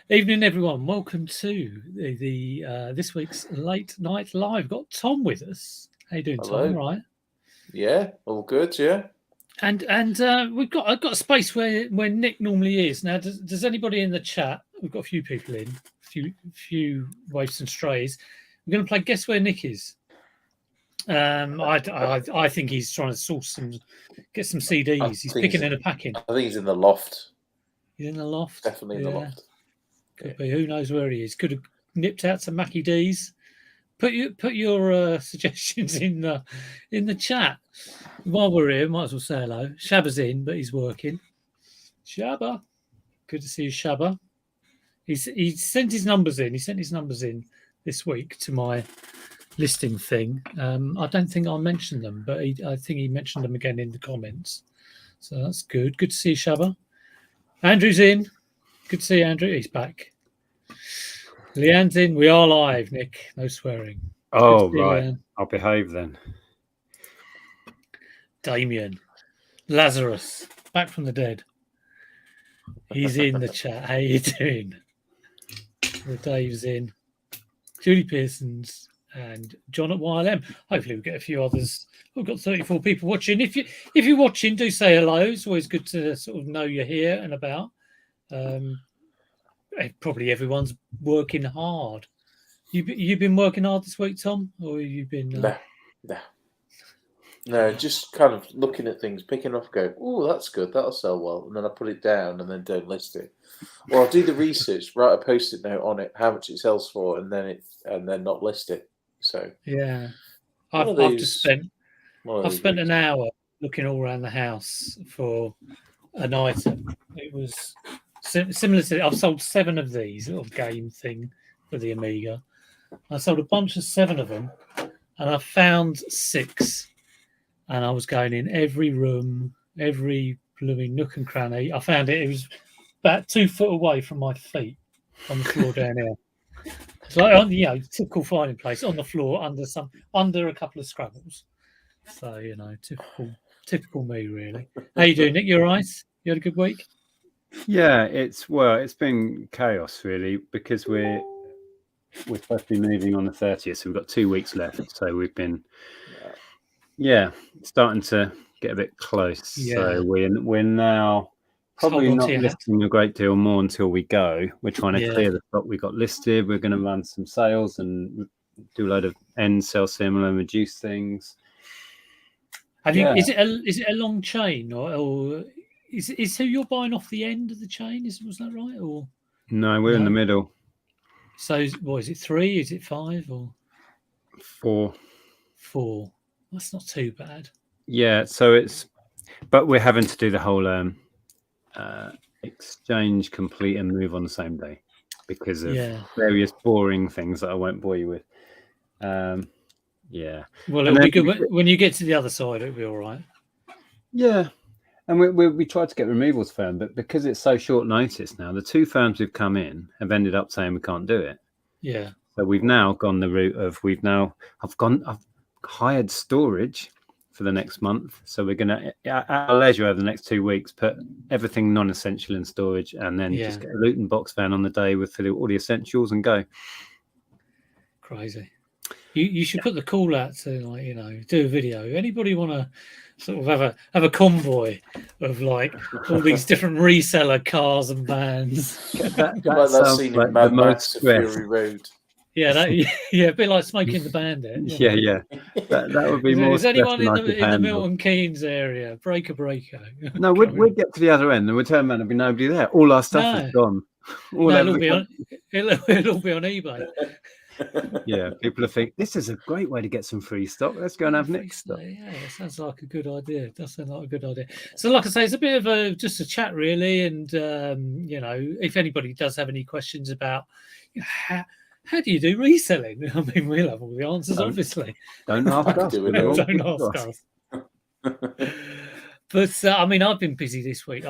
Evening, everyone. Welcome to the this week's Late Night Live. Got Tom with us. How you doing, Hello. Tom? All right. Yeah, all good. Yeah. And I've got a space where Nick normally is. Now, does anybody in the chat? We've got a few people in, few waifs and strays. We're going to play Guess Where Nick is. I think he's trying to get some CDs. He's picking and a packing. I think he's in the loft. He's in the loft. Definitely in the loft. Could be. Who knows where he is? Could have nipped out to Mackie D's. Put your suggestions in the chat. While we're here, might as well say hello. Shabba's in, but he's working. Shabba, good to see you, Shabba. He sent his numbers in. He sent his numbers in this week to my listing thing. I don't think I mentioned them, but I think he mentioned them again in the comments. So that's good. Good to see you, Shabba. Andrew's in. Good to see you, Andrew. He's back. Leanne's in. We are live, Nick. No swearing. Oh, right. Leanne. I'll behave then. Damien. Lazarus. Back from the dead. He's in the chat. How you doing? Well, Dave's in. Julie Pearson's and John at YLM. Hopefully we'll get a few others. We've got 34 people watching. If you're watching, do say hello. It's always good to sort of know you're here and about. Probably everyone's working hard. You've been working hard this week, Tom, or have you been? No, just kind of looking at things, picking up, go, oh, that's good, that'll sell well, and then I put it down and then don't list it. Or I'll do the research, write a post-it note on it, how much it sells for, and then not list it. So yeah, I've spent an hour looking all around the house for an item. It was similar to I've sold 7 of these little game thing for the Amiga. I sold a bunch of 7 of them, and I found 6. And I was going in every room, every blooming nook and cranny. I found it. It was about 2 foot away from my feet on the floor down here. It's like typical finding place on the floor under a couple of scrabbles. So typical me really. How you doing, Nick? You all right? You had a good week? Yeah, it's been chaos really because we're supposed to be moving on the 30th, so we've got 2 weeks left. So we've been starting to get a bit close. Yeah. So we're now probably not listing a great deal more until we go. We're trying to clear the stock we got listed. We're going to run some sales and do a load of end sell similar and reduce things. Is it a long chain or is who you're buying off the end of the chain? Was that right? Or no, we're in the middle. So what is it? 3? Is it 5 or 4? 4. That's not too bad. Yeah, so but we're having to do the whole exchange, complete, and move on the same day because of various boring things that I won't bore you with. Well, it'll be good when you get to the other side. It'll be all right. Yeah, and we tried to get removals firm, but because it's so short notice now, the 2 firms who've come in have ended up saying we can't do it. Yeah. So we've now gone the route of I've hired storage for the next month, so we're going to at our leisure over the next 2 weeks put everything non-essential in storage and then just get a Luton box van on the day with all the essentials and go. Crazy. You should put the call out to do a video. Anybody want to sort of have a convoy of like all these different reseller cars and vans? That scene in Mad Max Fury Road. Yeah, a bit like Smoking the Bandit. Yeah. That would be more. Is anyone in the Milton Keynes area? Breaker. No, we'd get to the other end and we'd turn around and be nobody there. All our stuff is gone. It'll all be on eBay. Yeah, people are thinking this is a great way to get some free stock. Let's go and have Nick's stuff. Yeah, it sounds like a good idea. It does sound like a good idea. So, like I say, it's a bit of just a chat, really. And if anybody does have any questions about how do you do reselling? I mean, we'll have all the answers, obviously. Don't ask us. Don't ask us. But I've been busy this week.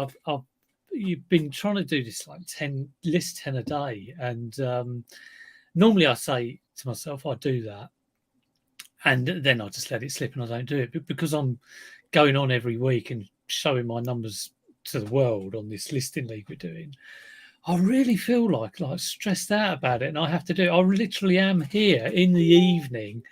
You've been trying to do this like 10 a day, and normally I say to myself, I do that, and then I just let it slip and I don't do it. But because I'm going on every week and showing my numbers to the world on this listing league we're doing, I really feel like stressed out about it, and I have to do it. I literally am here in the evening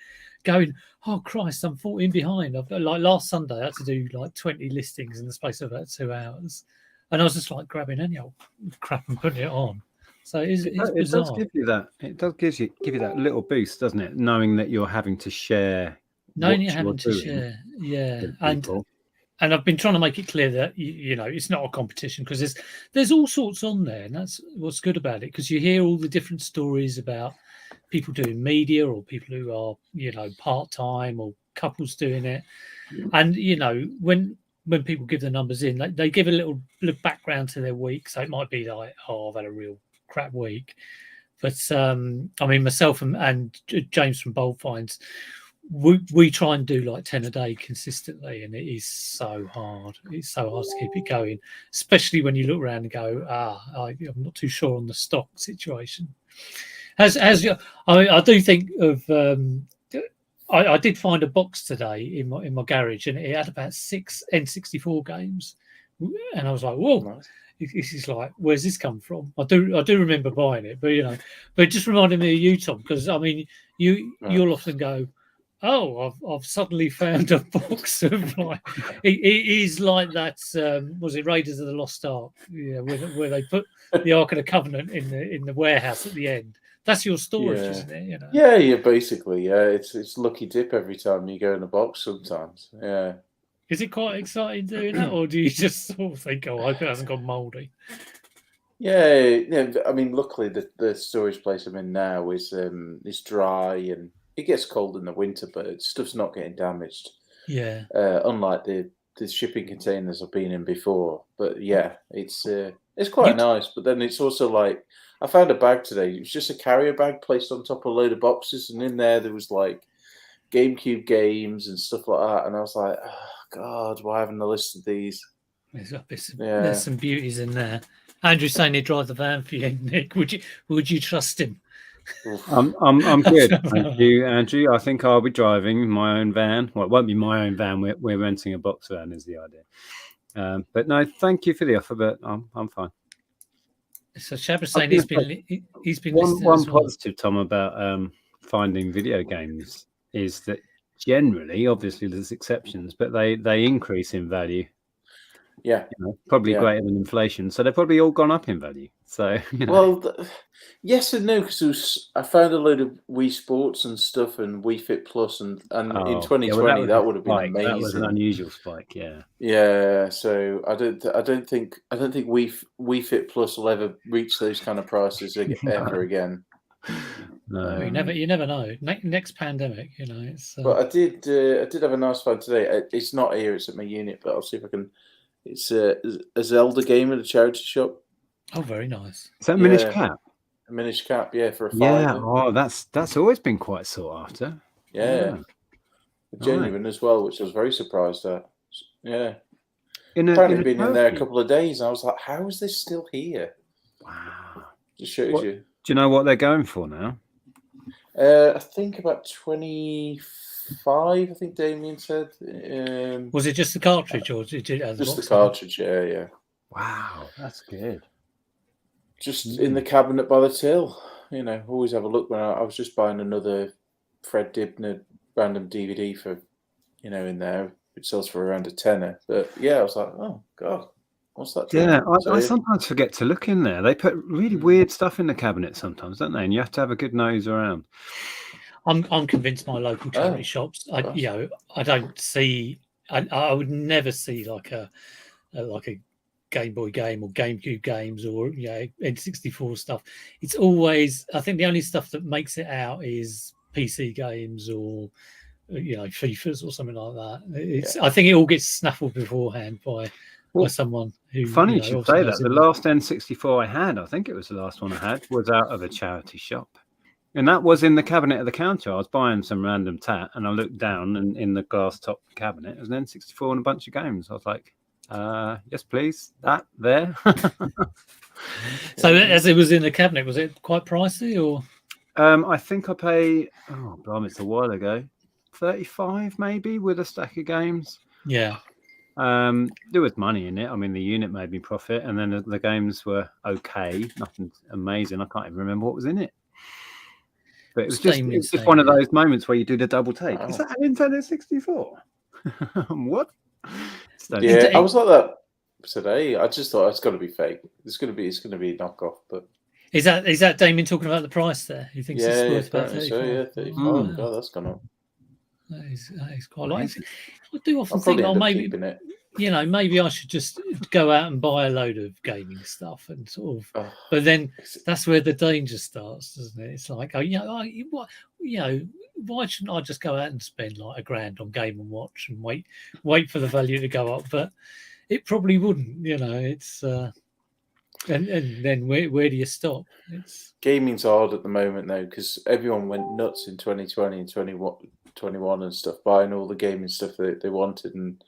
going, oh Christ, I'm 14 behind. Like last Sunday, I had to do like 20 listings in the space of about 2 hours, and I was just like grabbing any old crap and putting it on. So it's bizarre. It does give you that. It does give you that little boost, doesn't it? Knowing that you're having to share. Knowing you're having to share, yeah, and I've been trying to make it clear that you know it's not a competition, because there's all sorts on there, and that's what's good about it, because you hear all the different stories about people doing media or people who are, you know, part-time or couples doing it. And, you know, when people give the numbers in, they give a little background to their week. So it might be like, oh, I've had a real crap week. But, I mean, myself and James from Bold Finds, we try and do like 10 a day consistently, and it is so hard. It's so hard to keep it going, especially when you look around and go, I'm not too sure on the stock situation. I do think of. I did find a box today in my garage, and it had about 6 N64 games, and I was like, "Whoa!" Nice. This is like, where's this come from? I do remember buying it, but you know, but it just reminded me of you, Tom, because I mean, you'll often go, "Oh, I've suddenly found a box of like." It is like that. Was it Raiders of the Lost Ark? Yeah, where they put the Ark of the Covenant in the warehouse at the end. That's your storage, isn't it? You know? Yeah, basically, yeah. It's lucky dip every time you go in a box sometimes. Yeah. Is it quite exciting doing that, or do you just sort of think, oh, I hope it hasn't gone mouldy? Yeah. I mean, luckily the storage place I'm in now is dry, and it gets cold in the winter, but stuff's not getting damaged. Yeah. Unlike the shipping containers I've been in before. But yeah, it's quite nice. But then it's also like, I found a bag today. It was just a carrier bag placed on top of a load of boxes, and in there was like GameCube games and stuff like that. And I was like, oh God, why haven't I listed these? There's some beauties in there. Andrew's saying he'd drive the van for you, Nick. Would you trust him? I'm good, thank you, Andrew. I think I'll be driving my own van. Well, it won't be my own van. We're renting a box van, is the idea. But no, thank you for the offer, but I'm fine. So Shabra's saying he's been one positive, Tom, about finding video games is that generally, obviously, there's exceptions, but they increase in value. Yeah, probably greater than inflation. So they've probably all gone up in value. So well, yes and no, because I found a load of Wii Sports and stuff and Wii Fit Plus, and in 2020 that would have been amazing. That was an unusual spike, yeah. Yeah, so I don't think Wii Fit Plus will ever reach those kind of prices ever again. No, you never know. Next pandemic, it's. But I did have a nice find today. It's not here; it's at my unit, but I'll see if I can. It's a Zelda game at a charity shop. Oh, very nice. Is that Minish Cap? A Minish Cap, yeah, for a $5. Yeah, oh, that's always been quite sought after. Yeah. Genuine as well, which I was very surprised at. Yeah. Apparently been in there a couple of days, and I was like, how is this still here? Wow. Just shows you. Do you know what they're going for now? I think about 25, I think Damien said. Was it just the cartridge, or did it have just the cartridge? Yeah. Wow, that's good. Just in the cabinet by the till. Always have a look. When I was just buying another Fred Dibner random DVD for, in there, which sells for around $10. But yeah, I was like, oh God, what's that? Yeah, I sometimes forget to look in there. They put really weird stuff in the cabinet sometimes, don't they? And you have to have a good nose around. I'm convinced my local charity shops. I don't see. I would never see like a Game Boy game or GameCube games or N64 stuff. It's always, I think the only stuff that makes it out is PC games or FIFAs or something like that. I think it all gets snaffled beforehand by someone who. Funny you should say that. The last N64 I had, I think it was the last one I had, was out of a charity shop. And that was in the cabinet of the counter. I was buying some random tat, and I looked down, and in the glass top cabinet, it was an N64 and a bunch of games. I was like, yes, please. That there. So, as it was in the cabinet, was it quite pricey, or? I think I paid. Oh, blimey, it's a while ago. 35 maybe with a stack of games. Yeah. There was money in it. I mean, the unit made me profit, and then the games were okay, nothing amazing. I can't even remember what was in it. But it was just one of those moments where you do the double take. Wow. Is that a Nintendo 64? What? Yeah, I was like that today. I just thought it's got to be fake. It's going to be a knockoff. But is that Damien talking about the price there? He thinks it's worth about 35. So, yeah, 35. Oh, God, that's gone up. That is quite like. I do often think, maybe maybe I should just go out and buy a load of gaming stuff and sort of. But then that's where the danger starts, doesn't it? It's like, why shouldn't I just go out and spend like $1,000 on Game and Watch and wait for the value to go up? But it probably wouldn't. It's and then where do you stop? Gaming's hard at the moment though, because everyone went nuts in 2020 and 21 and stuff, buying all the gaming stuff that they wanted, and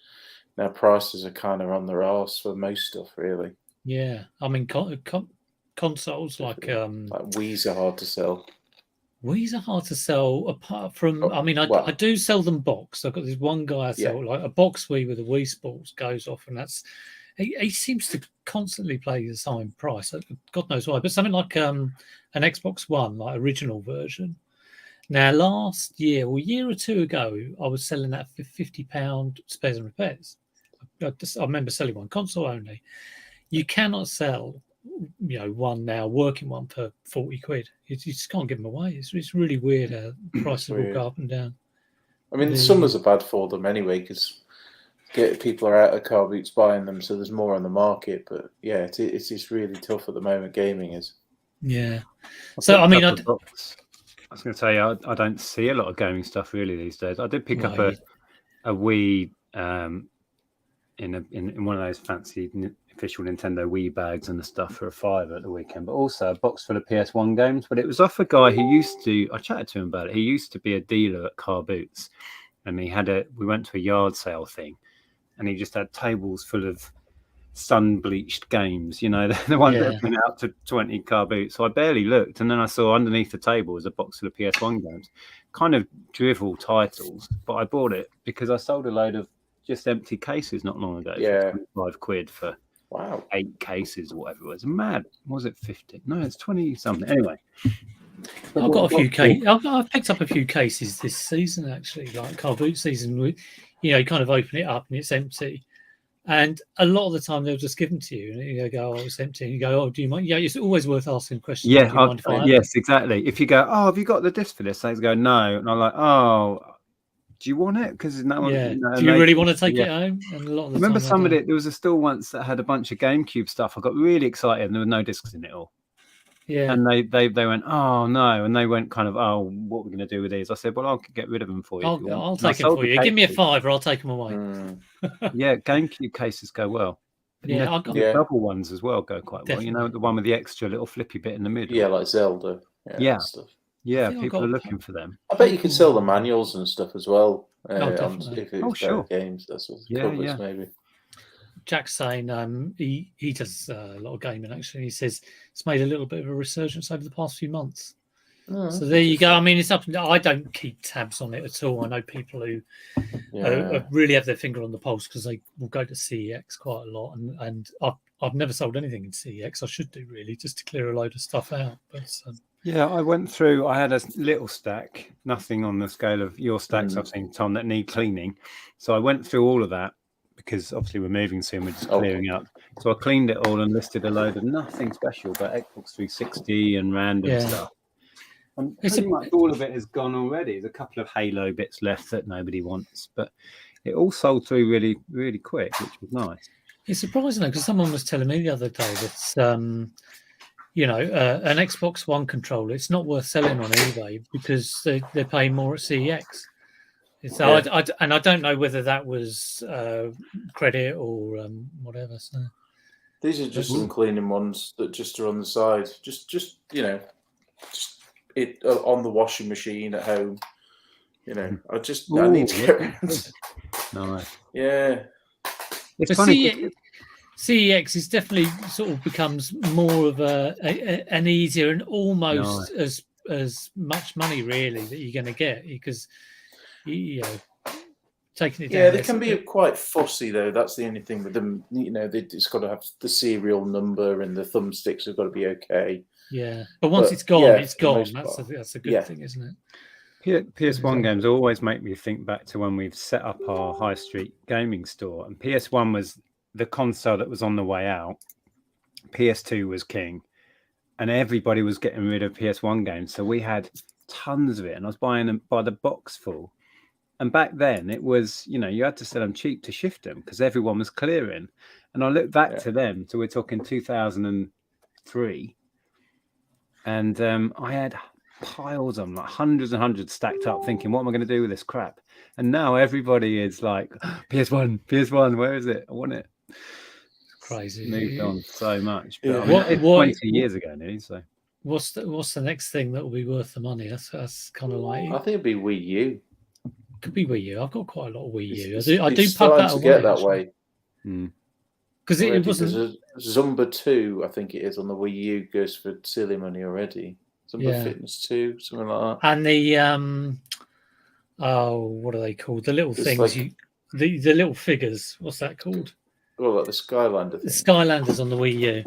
now prices are kind of on their arse for most stuff, really. Yeah, I mean, consoles like Wii's are hard to sell. Wii's are hard to sell. Apart from, I do sell them boxed. I've got this one guy I sell like a box Wii with a Wii Sports goes off, and that's he seems to constantly play the same price. God knows why, but something like an Xbox One, like original version. Now, last year or a year or two ago, I was selling that for £50 spares and repairs. I remember selling one console only. You cannot sell, one now working one for 40 quid. You just can't give them away. It's really weird how prices will go up and down. I mean, the summers are bad for them anyway because people are out of car boots buying them, so there's more on the market. But yeah, it's just really tough at the moment. Gaming is. Yeah. So I mean, I was going to say I don't see a lot of gaming stuff really these days. I did pick up a Wii in one of those fancy official Nintendo Wii bags and the stuff for $5 at the weekend, but also a box full of PS1 games. But it was off a guy who I chatted to him about it. He used to be a dealer at Car Boots, and we went to a yard sale thing, and he just had tables full of sun-bleached games, the ones that have been out to 20 car boots. So I barely looked, and then I saw underneath the table was a box full of PS1 games, kind of drivel titles, but I bought it because I sold a load of just empty cases not long ago for 25 quid for 8 cases or whatever it was. Mad. Was it 50? No, it's 20 something. Anyway, I've got a few cases. I've picked up a few cases this season actually, like car boot season. You kind of open it up and it's empty. And a lot of the time they'll just give them to you, and you go, "Oh, it's empty." And you go, "Oh, do you mind?" Yeah, it's always worth asking questions. Yeah, yes, exactly. If you go, "Oh, have you got the disc for this?" They go, "No," and I'm like, "Oh, do you want it?" Because no one. Yeah. Do you really want to take it home? And a lot of the remember time there was a store once that had a bunch of GameCube stuff. I got really excited, and there were no discs in it all. Yeah. And they went, "Oh no," and they went kind of, "Oh, what are we going to do with these?" I said, "Well, I'll get rid of them for you." I'll take them for you. Give me a $5, I'll take them away. Yeah, GameCube cases go well. Yeah, I've got the double ones as well go quite well. The one with the extra little flippy bit in the middle. Yeah, like Zelda. Yeah. Stuff. Yeah, people are looking for them. I bet you can sell the manuals and stuff as well. If it's sure. Games, that's what covers maybe. Jack's saying he does a lot of gaming actually. He says it's made a little bit of a resurgence over the past few months. So there you go. I mean, it's something that I don't keep tabs on it at all. I know people who really have their finger on the pulse because they will go to CEX quite a lot, and I've never sold anything in CEX. I should do really just to clear a load of stuff out. But I went through. I had a little stack, nothing on the scale of your stacks I've seen, Tom, that need cleaning. So I went through all of that. Because obviously we're moving soon, we're just clearing up. So I cleaned it all and listed a load of nothing special, but Xbox 360 and random stuff. And pretty much all of it is gone already. There's a couple of Halo bits left that nobody wants, but it all sold through really, really quick, which was nice. It's surprising though, because someone was telling me the other day that an Xbox One controller, it's not worth selling on eBay because they're paying more at CEX. So I don't know whether that was credit or whatever. So these are just some cleaning ones that just are on the side. Just it on the washing machine at home. I need to get rid. Nice. Yeah. It's funny. CEX is definitely sort of becomes more of an easier and almost as much money really that you're going to get because taking it down. Yeah, they can be quite fussy though. That's the only thing with them. It's got to have the serial number, and the thumbsticks have got to be okay. Yeah, but once it's gone, it's gone. That's a good thing, isn't it? PS1 games always make me think back to when we've set up our high street gaming store, and PS1 was the console that was on the way out. PS2 was king, and everybody was getting rid of PS1 games, so we had tons of it, and I was buying them by the box full. And back then it was, you had to sell them cheap to shift them because everyone was clearing. And I look back to them, so we're talking 2003, and I had piles of them, like hundreds and hundreds stacked up, thinking, what am I going to do with this crap? And now everybody is like, PS1, where is it? I want it. Crazy. Moved on so much. But it's 20 years ago nearly, so. What's the next thing that will be worth the money? That's kind of like, I think it'd be Wii U. Could be Wii U. I've got quite a lot of Wii U. I do pug that away. Get that way. Because it wasn't. Zumba 2, I think it is, on the Wii U goes for silly money already. Zumba Fitness 2, something like that. And the what are they called? The little things like, the little figures. What's that called? Oh, like the Skylander thing. The Skylanders on the Wii U.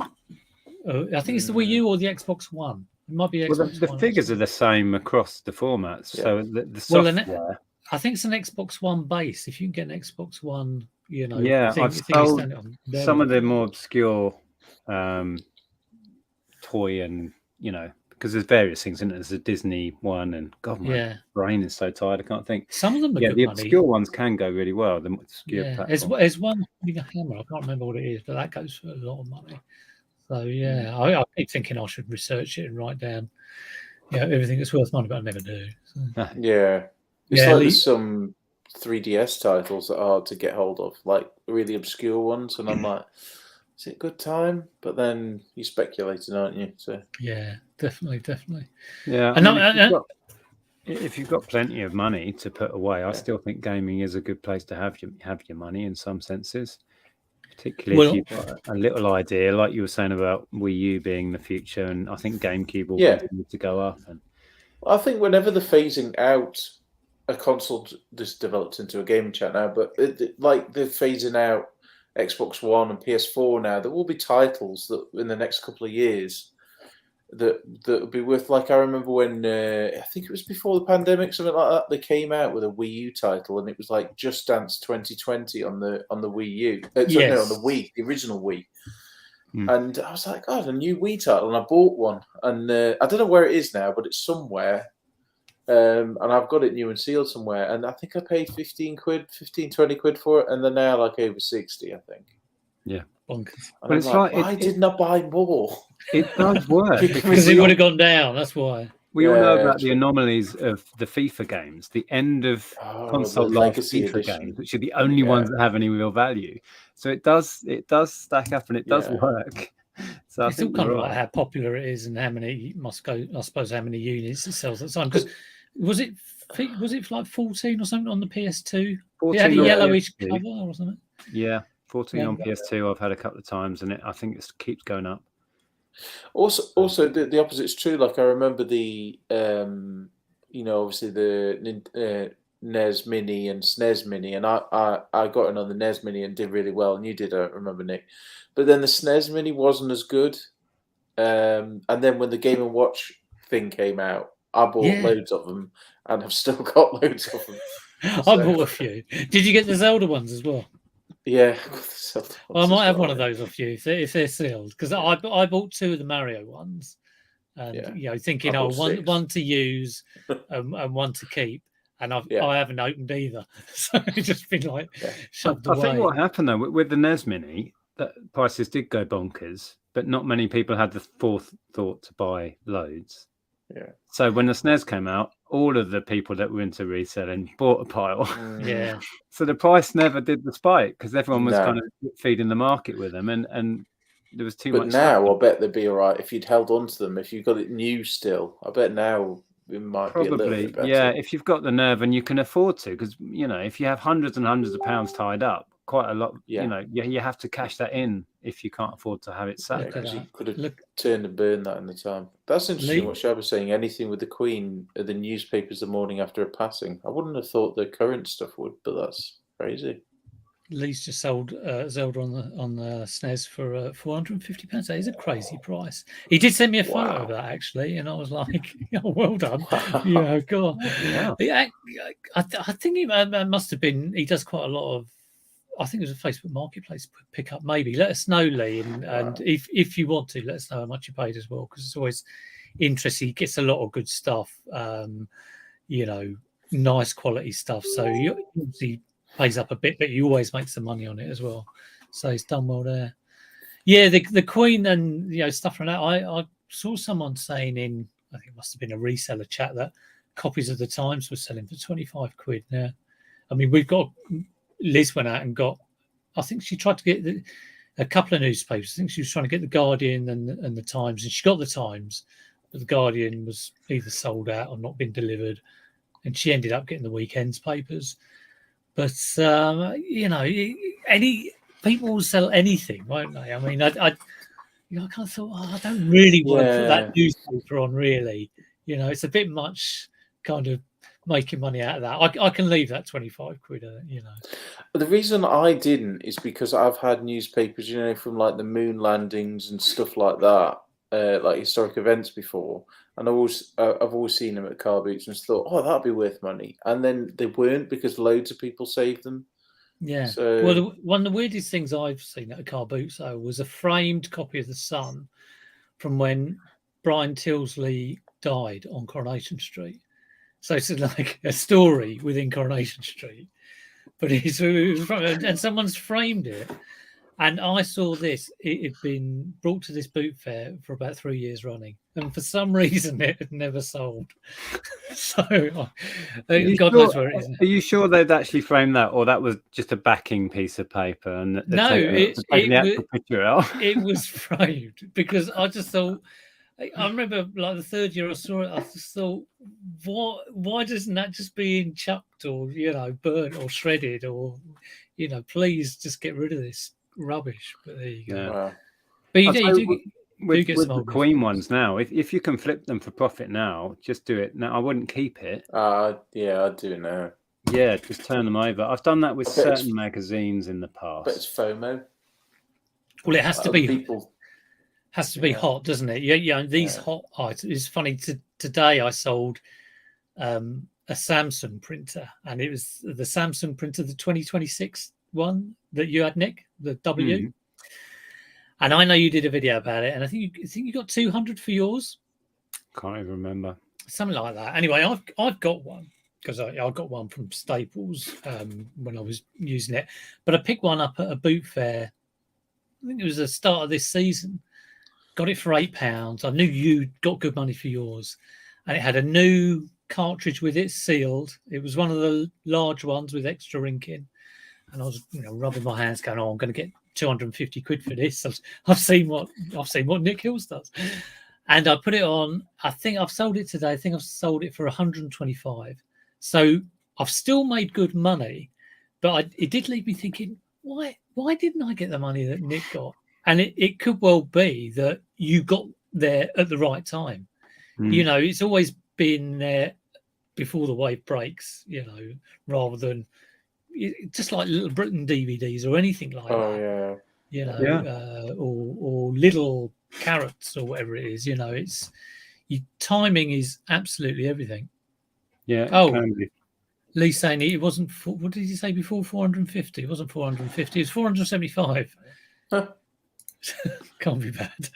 I think it's the Wii U or the Xbox One. It might be Xbox One. The figures are the same across the formats. So the software. I think it's an Xbox One base. If you can get an Xbox One, I've sold some of the more obscure toy, and because there's various things in it. There's a Disney one, and God, my brain is so tired I can't think. Some of them are good the money. Obscure ones can go really well. The obscure there's one with a hammer. I can't remember what it is, but that goes for a lot of money. So I keep thinking I should research it and write down, everything that's worth money, but I never do. So. Yeah. It's like there's some 3DS titles that are hard to get hold of, like really obscure ones, and I'm like, is it a good time? But then you're speculating, aren't you? So yeah, definitely. Yeah, if you've got plenty of money to put away, I still think gaming is a good place to have your money in some senses. Particularly if you've got a little idea, like you were saying about Wii U being the future, and I think GameCube will continue to go up. And I think whenever they're phasing out a console, this develops into a gaming chat now, but like they're phasing out Xbox One and PS4 now, there will be titles that in the next couple of years that will be worth. Like I remember when I think it was before the pandemic, something like that, they came out with a Wii U title, and it was like Just Dance 2020 on the Wii U. On the Wii, the original Wii. And I was like, God, a new Wii title, and I bought one, and I don't know where it is now, but it's somewhere. And I've got it new and sealed somewhere, and I think I paid 15, 20 quid for it, and they're now like over 60, I think. Yeah. Bonkers. But it's like, why didn't I buy more? It does work. Because it would have gone down, that's why. We all know about the anomalies of the FIFA games, the end of console life FIFA games, which are the only ones that have any real value. So it does stack up, and it does work. So it's all kind of like how popular it is and how many how many units it sells at the time. Because was it like 14 or something on the PS2? It had a yellowish cover or something. Yeah, 14 on PS2. I've had a couple of times, and I think it keeps going up. Also, the opposite's true. Like I remember the, obviously the NES Mini and SNES Mini, and I got in on the NES Mini and did really well, and you did, I remember, Nick. But then the SNES Mini wasn't as good. And then when the Game & Watch thing came out, I bought loads of them, and I've still got loads of them. I bought a few. Did you get the Zelda ones as well? Yeah, I got the Zelda ones. I might have one of those off you if they're sealed, because I bought 2 of the Mario ones, and thinking one to use and one to keep. And I haven't opened either, so it's just been like shoved away. I think what happened though with the NES Mini, that prices did go bonkers, but not many people had the forethought to buy loads. Yeah. So when the SNES came out, all of the people that were into reselling bought a pile. Yeah. So the price never did the spike because everyone was kind of feeding the market with them, and there was too much. But now I bet they'd be all right if you'd held on to them. If you got it new still, I bet now. It might be a little bit better. If you've got the nerve and you can afford to, because if you have hundreds and hundreds of pounds tied up, quite a lot. You have to cash that in if you can't afford to have it sat. Because you could have turned and burned that in the time. That's interesting. What Shab was saying. Anything with the Queen, the newspapers the morning after her passing. I wouldn't have thought the current stuff would, but that's Crazy. Lee's just sold Zelda on the SNES for £450. That is a crazy price. He did send me a photo of that actually, and I was like, "Oh, well done." Yeah, God. Wow. I think he must have been. He does quite a lot of. I think it was a Facebook Marketplace pickup. Maybe let us know, Lee, and if you want to, let us know how much you paid as well, because it's always interesting. He gets a lot of good stuff. Nice quality stuff. So he obviously pays up a bit, but he always makes the money on it as well. So he's done well there. Yeah, the Queen and stuff like that. I saw someone saying I think it must have been a reseller chat that copies of the Times were selling for 25 quid now. I mean, Liz went out and got, I think she tried to get a couple of newspapers. I think she was trying to get the Guardian and the Times, and she got the Times, but the Guardian was either sold out or not been delivered, and she ended up getting the weekend's papers. But any people will sell anything, won't they? I mean, I kind of thought, I don't really want to put that newspaper on. Really, it's a bit much, kind of making money out of that. I can leave that 25 quid. The reason I didn't is because I've had newspapers, from like the moon landings and stuff like that, like historic events before, and I've always seen them at car boots and thought, oh, that'd be worth money, and then they weren't because loads of people saved them. Yeah. So, well, one of the weirdest things I've seen at a car boot sale was a framed copy of The Sun from when Brian Tilsley died on Coronation Street. So it's like a story within Coronation Street, but it was from, and someone's framed it. And I saw this; it had been brought to this boot fair for about 3 years running, and for some reason, it had never sold. So, God knows where it is. Are you sure they'd actually framed that, or that was just a backing piece of paper? And no, it was framed because I just thought. I remember, like the third year I saw it, I just thought, why doesn't that just being chucked or burnt or shredded or please just get rid of this rubbish. But there you go. Yeah. But you do with get the Queen ones now. If you can flip them for profit now, just do it. Now I wouldn't keep it. Yeah, I'd do it now. Yeah, just turn them over. I've done that with certain magazines in the past. But it's FOMO. Well, it has to be. People. Has to be hot, doesn't it? Yeah. These hot items. It's funny. Today I sold a Samsung printer, and it was the Samsung printer, the 2026 one that you had, Nick, the W. Mm. And I know you did a video about it, and I think you got 200 for yours. Can't even remember. Something like that. Anyway, I've got one because I got one from Staples when I was using it, but I picked one up at a boot fair. I think it was the start of this season. Got it for £8. I knew you got good money for yours, and it had a new cartridge with it sealed. It was one of the large ones with extra ink in, and I was rubbing my hands, going, "Oh, I'm going to get 250 quid for this." I've seen what Nick Hills does, and I put it on. I think I've sold it today. I think I've sold it for 125. So I've still made good money, but it did leave me thinking, why didn't I get the money that Nick got? And it could well be that you got there at the right time. Mm. It's always been there before the wave breaks, rather than just like Little Britain DVDs or anything like that. Yeah. Or Little Carrots or whatever it is. Timing is absolutely everything. Yeah. Oh, Lee saying it wasn't. What did he say before? 450. It wasn't 450. It was 475. Can't be bad.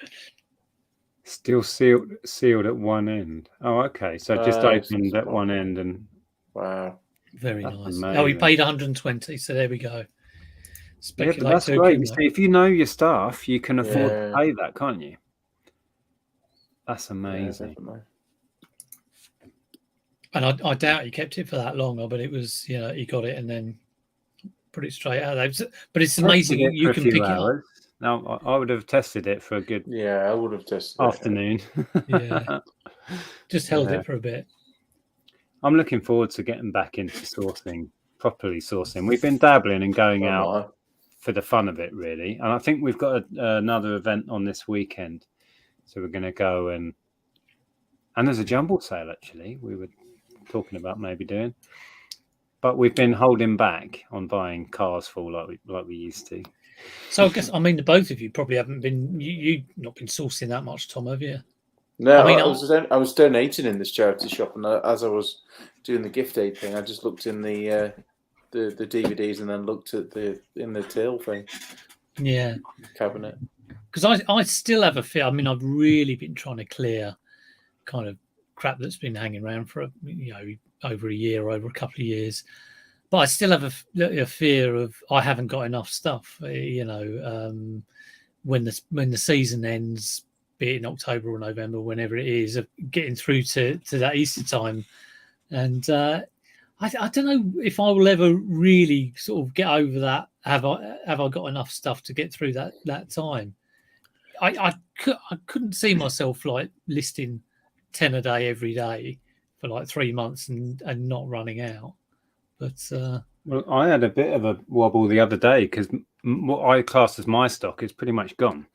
Still sealed at one end. Oh, okay. So just opened at one end and wow, very nice. Amazing. Oh, he paid 120. So there we go. Yeah, but that's great. You see, if you know your stuff, you can afford to pay that, can't you? That's amazing. Yeah, and I doubt he kept it for that long, but it was, he got it and then put it straight out. But it's amazing you can pick it up. Now, I would have tested it for a good I would have tested afternoon. Yeah. Just held it for a bit. I'm looking forward to getting back into properly sourcing. We've been dabbling and going out for the fun of it, really. And I think we've got another event on this weekend. So we're going to go and there's a jumble sale, actually, we were talking about maybe doing. but we've been holding back on buying cars full like we used to. So I guess the both of you probably haven't been you've not been sourcing that much, Tom, have you? No, I was donating in this charity shop, and as I was doing the gift aid thing, I just looked in the DVDs and then looked at in the till thing. Yeah, cabinet. Because I still have a fear. I mean, I've really been trying to clear kind of crap that's been hanging around for over a year or over a couple of years. But I still have a fear of I haven't got enough stuff. When the season ends, be it in October or November, whenever it is, of getting through to that Easter time, and I don't know if I will ever really sort of get over that. Have I got enough stuff to get through that time? I couldn't see myself like listing 10 a day every day for like 3 months and not running out. But well, I had a bit of a wobble the other day because what I class as my stock is pretty much gone,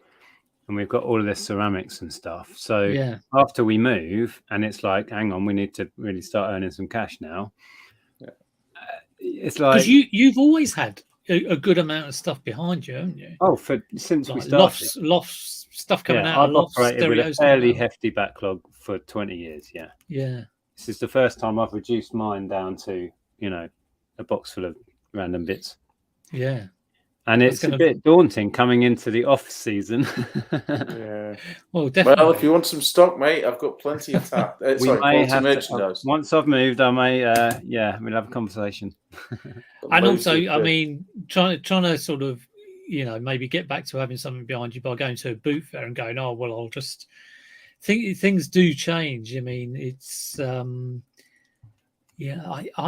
and we've got all of this ceramics and stuff. So yeah, after we move, and it's like, hang on, we need to really start earning some cash now. Yeah. It's like because you've always had a good amount of stuff behind you, haven't you? Oh, since we started, lofts stuff coming out. I've Of lofts, operated with a fairly hefty backlog for 20 years. Yeah. This is the first time I've reduced mine down to a box full of random bits. Yeah. And it's a bit daunting coming into the off season. Yeah. Well, definitely. Well, if you want some stock, mate, I've got plenty of merchandise. Once I've moved, I may, we'll have a conversation. And also, I mean, trying to sort of, maybe get back to having something behind you by going to a boot fair and going, oh, well, I'll just think things do change. I mean, it's, I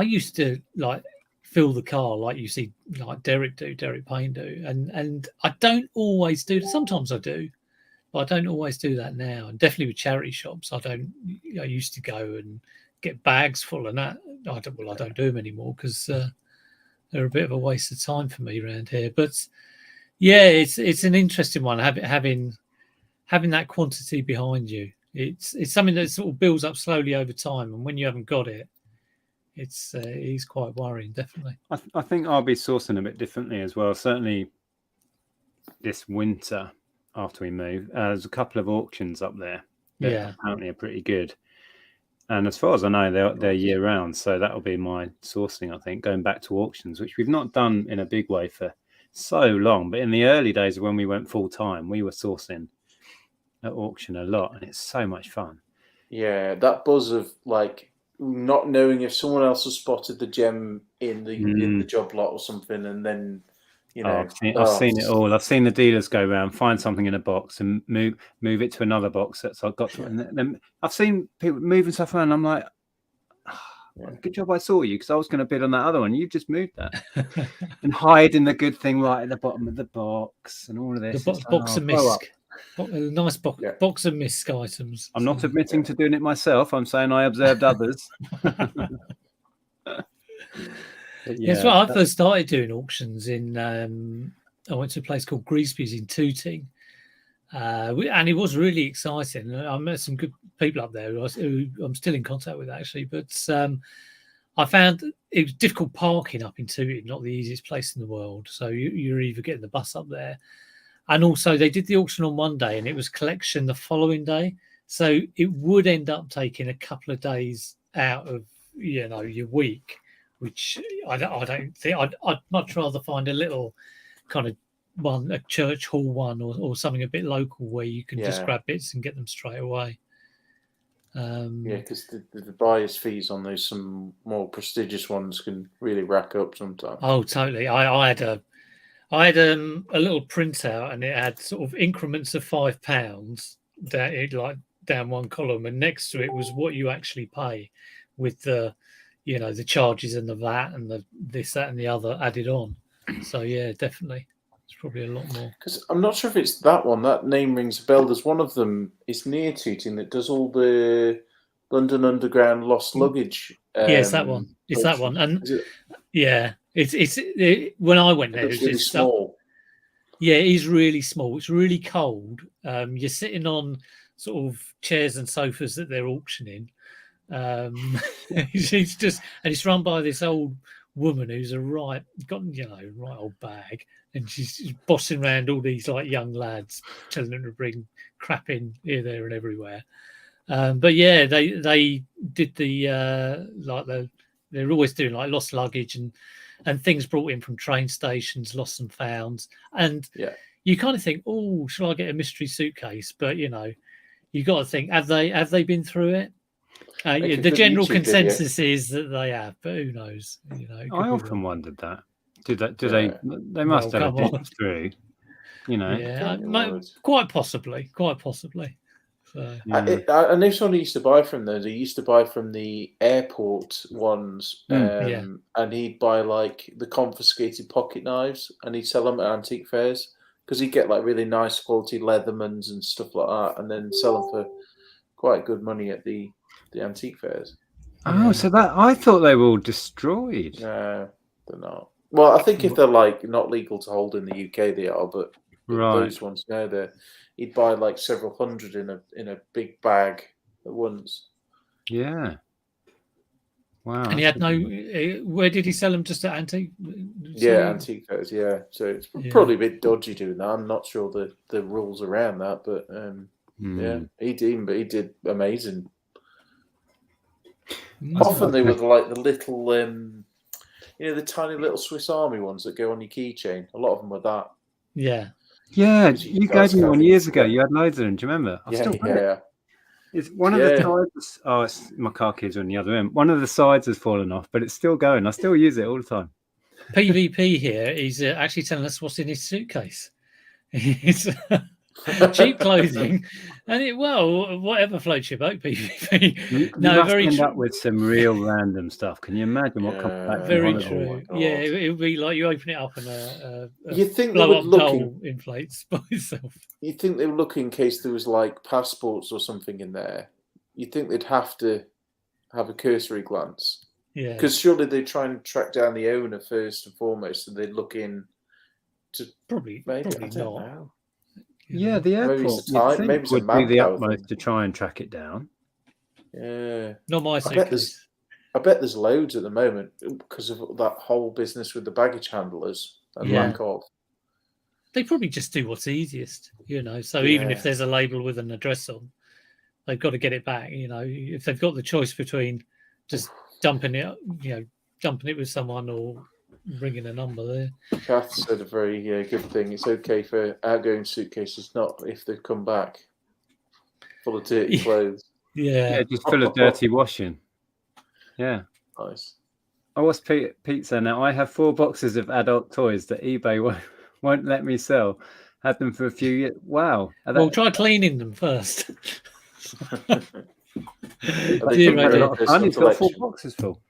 used to like fill the car like you see like Derek Payne do, and I don't always do. Sometimes I do, but I don't always do that now. And definitely with charity shops, I used to go and get bags full, and that I don't do them anymore because they're a bit of a waste of time for me around here. But yeah, it's an interesting one having that quantity behind you. It's something that sort of builds up slowly over time, and when you haven't got it, it's quite worrying, definitely. I think I'll be sourcing a bit differently as well. Certainly this winter after we move, there's a couple of auctions up there that apparently are pretty good. And as far as I know, they're year round, so that'll be my sourcing. I think going back to auctions, which we've not done in a big way for so long, but in the early days when we went full time, we were sourcing at auction a lot, and it's so much fun. Yeah, that buzz of like not knowing if someone else has spotted the gem in the job lot or something, and then I've seen it all. I've seen the dealers go around, find something in a box, and move it to another box that's I've got to. And then I've seen people moving stuff around. And I'm like, good job I saw you, because I was going to bid on that other one. You've just moved that and hiding the good thing right at the bottom of the box and all of this. The box of misc. A nice box of misc items. I'm not admitting to doing it myself. I'm saying I observed others. That's right. I first started doing auctions I went to a place called Greaseby's in Tooting, and it was really exciting. I met some good people up there who I'm still in contact with, actually. But I found it was difficult parking up in Tooting, not the easiest place in the world. So you're either getting the bus up there, and also they did the auction on one day, and it was collection the following day. So it would end up taking a couple of days out of your week, which I don't think. I'd much rather find a little kind of one, a church hall one, or something a bit local where you can just grab bits and get them straight away. Because the buyer's fees on those some more prestigious ones can really rack up sometimes. Oh, totally. I had a little printout, and it had sort of increments of £5 that it like down one column, and next to it was what you actually pay with the the charges and the VAT and the this, that, and the other added on. So yeah, definitely, it's probably a lot more. Because I'm not sure if it's that one. That name rings a bell. There's one of them. It's near Tooting that does all the London Underground lost luggage. It's that one. It's that one. And it's when I went there, it's really small. Yeah, it is really small. It's really cold. You're sitting on sort of chairs and sofas that they're auctioning. It's just, and it's run by this old woman who's right old bag, and she's bossing around all these like young lads, telling them to bring crap in here, there, and everywhere. But yeah, they did they're always doing like lost luggage and things brought in from train stations, lost and found, and you kind of think, oh, shall I get a mystery suitcase? But you got to think, have they been through it? The general consensus is that they have, but who knows? I often wondered that. Do they? They must have it through. Yeah, quite possibly. So, I know someone used to buy from those. He used to buy from the airport ones, and he'd buy like the confiscated pocket knives, and he'd sell them at antique fairs because he'd get like really nice quality Leathermans and stuff like that, and then sell them for quite good money at the antique fairs. Oh, so that I thought they were all destroyed. No, they're not. Well, I think if they're like not legal to hold in the UK, they are. But those ones, no, he'd buy like several hundred in a big bag at once. Yeah. Wow. And he had no. Where did he sell them? Just at antique? Antique fairs. Yeah, so it's probably a bit dodgy doing that. I'm not sure the rules around that, but he did amazing. Often they were like the little, the tiny little Swiss Army ones that go on your keychain. A lot of them were that. Yeah. Yeah, you gave me one years ago. You had loads of them. Do you remember? It's one of the sides. Oh, my car keys are on the other end. One of the sides has fallen off, but it's still going. I still use it all the time. PvP here is actually telling us what's in his suitcase. It's cheap clothing, and whatever floats your boat. PvP. You must end up with some real random stuff. Can you imagine what comes back? Very true. Yeah, it would be like you open it up and you think blow up doll inflates by itself. You think they would look in case there was like passports or something in there? You think they'd have to have a cursory glance? Yeah, because surely they try and track down the owner first and foremost, and they'd look in to probably I not. don't know. Yeah, the airport maybe would do the utmost to try and track it down. Yeah, not my suitcase. I bet there's loads at the moment because of that whole business with the baggage handlers and lack of. They probably just do what's easiest, So even if there's a label with an address on, they've got to get it back. If they've got the choice between just dumping it with someone or bringing a number there. Kath said a very good thing. It's okay for outgoing suitcases, not if they come back full of dirty clothes. Yeah, just full of dirty washing. Yeah. Nice. Oh, what's Pete saying now? I have 4 boxes of adult toys that eBay won't let me sell. Had them for a few years. Wow. Well, try cleaning them first. He's got 4 boxes full.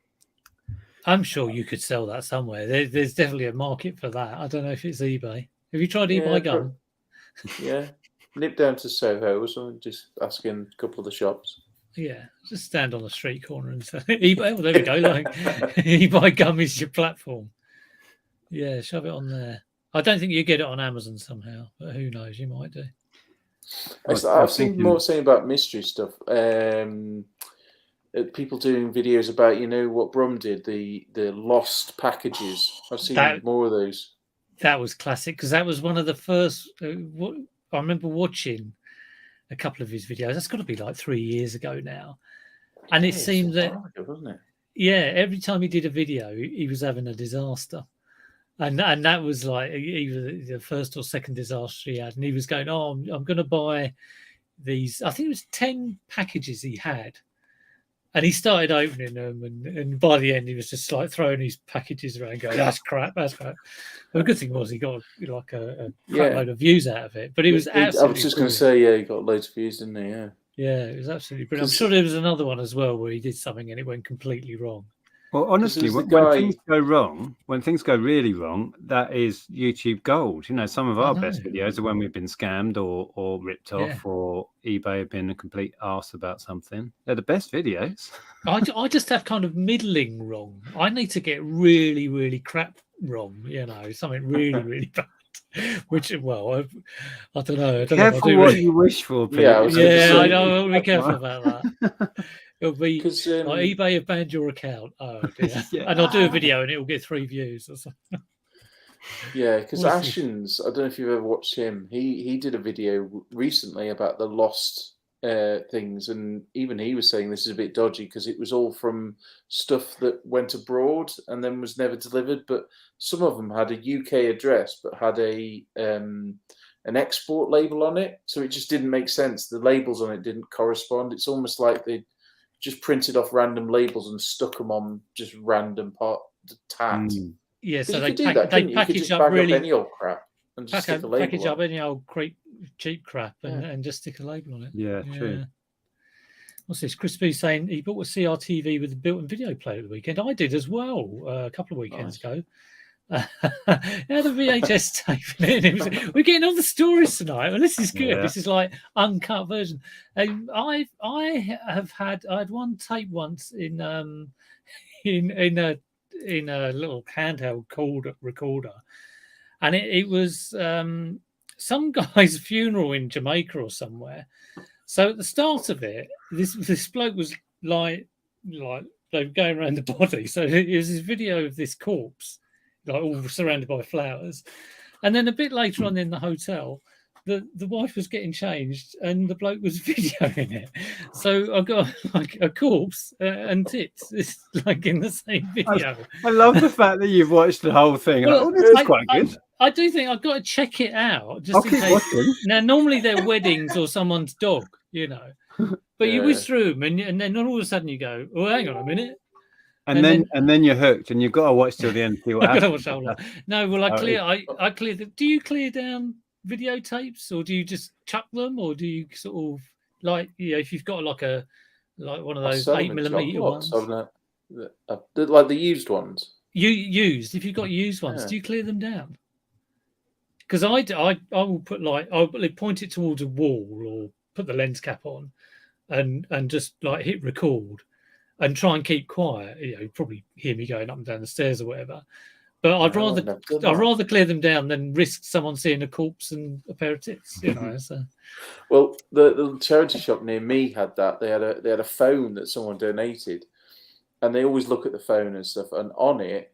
I'm sure you could sell that somewhere. There's definitely a market for that. I don't know if it's eBay. Have you tried eBay Gum? Yeah. Nip down to Soho or something, just asking a couple of the shops. Yeah, just stand on the street corner and say eBay. Well, there we go. Like eBay Gum is your platform. Yeah, shove it on there. I don't think you get it on Amazon somehow, but who knows? You might do. I've seen more saying about mystery stuff. People doing videos about, what Brum did, the lost packages. I've seen more of those. That was classic because that was one of the first. I remember watching a couple of his videos. That's got to be like 3 years ago now, and it seemed that, wasn't it? Yeah, every time he did a video, he was having a disaster, and that was like either the first or second disaster he had, and he was going, "Oh, I'm going to buy these." I think it was 10 packages he had. And he started opening them, and by the end, he was just like throwing his packages around, going, "That's crap, that's crap." Well, the good thing was he got like a load of views out of it. But it was absolutely. I was just going to say, he got loads of views, didn't he? Yeah. Yeah, it was absolutely brilliant. I'm sure there was another one as well where he did something and it went completely wrong. Well, honestly, when things go wrong, when things go really wrong, that is YouTube gold. Some of our best videos are when we've been scammed or ripped off, or eBay have been a complete arse about something. They're the best videos. I just have kind of middling wrong. I need to get really, really crap wrong. Something really, really bad. Which, well, I don't know. Careful what you wish for, Pete. I know. Be careful about that. It'll be like eBay have banned your account. Oh dear. Yeah. And I'll do a video and it will get 3 views or something. Yeah, because Ashens, I don't know if you've ever watched him. He did a video recently about the lost things, and even he was saying this is a bit dodgy because it was all from stuff that went abroad and then was never delivered. But some of them had a UK address but had an export label on it, so it just didn't make sense. The labels on it didn't correspond. It's almost like they just printed off random labels and stuck them on just random tat. Yeah, so they package up really any old crap and just stick a label package up any old cheap crap and just stick a label on it. Yeah, true. What's this? Chris B saying he bought a CRTV with a built-in video player at the weekend. I did as well a couple of weekends ago. Yeah, the VHS tape. We're getting all the stories tonight. Well, this is good. Yeah. This is like uncut version. I had one tape once in a little handheld recorder, and it was some guy's funeral in Jamaica or somewhere. So at the start of it, this bloke was like they were going around the body. So it was this video of this corpse, like all surrounded by flowers, and then a bit later on in the hotel, the wife was getting changed and the bloke was videoing it. So I got like a corpse and tits. It's like in the same video. I love the fact that you've watched the whole thing. Well, this is quite good. I do think I've got to check it out. Just I'll keep watching. Now, normally they're weddings or someone's dog, but you whiz through them and then all of a sudden you go, oh, hang on a minute. And then you're hooked, and you've got to watch till the end. See what happens. No, well, I clear. Do you clear down videotapes, or do you just chuck them, or do you sort of if you've got like one of those 8mm ones, like the used ones? If you've got used ones, do you clear them down? Because I will put I'll point it towards a wall or put the lens cap on, and just hit record. And try and keep quiet. You'd probably hear me going up and down the stairs or whatever. But I'd rather clear them down than risk someone seeing a corpse and a pair of tits. So. Well, the charity shop near me had that. They had a phone that someone donated, and they always look at the phone and stuff. And on it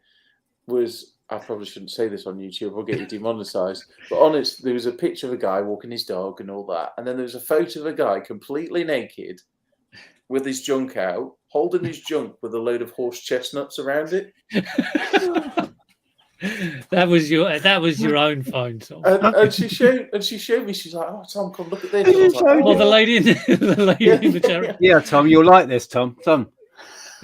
was, I probably shouldn't say this on YouTube. I'll get you demonetized. But on it, there was a picture of a guy walking his dog and all that, and then there was a photo of a guy completely naked, with his junk out, holding his junk with a load of horse chestnuts around it. That was your own phone, Tom. And she showed me. She's like, "Oh, Tom, come look at this." The lady in the charity. Yeah, Tom, you'll like this, Tom. Tom,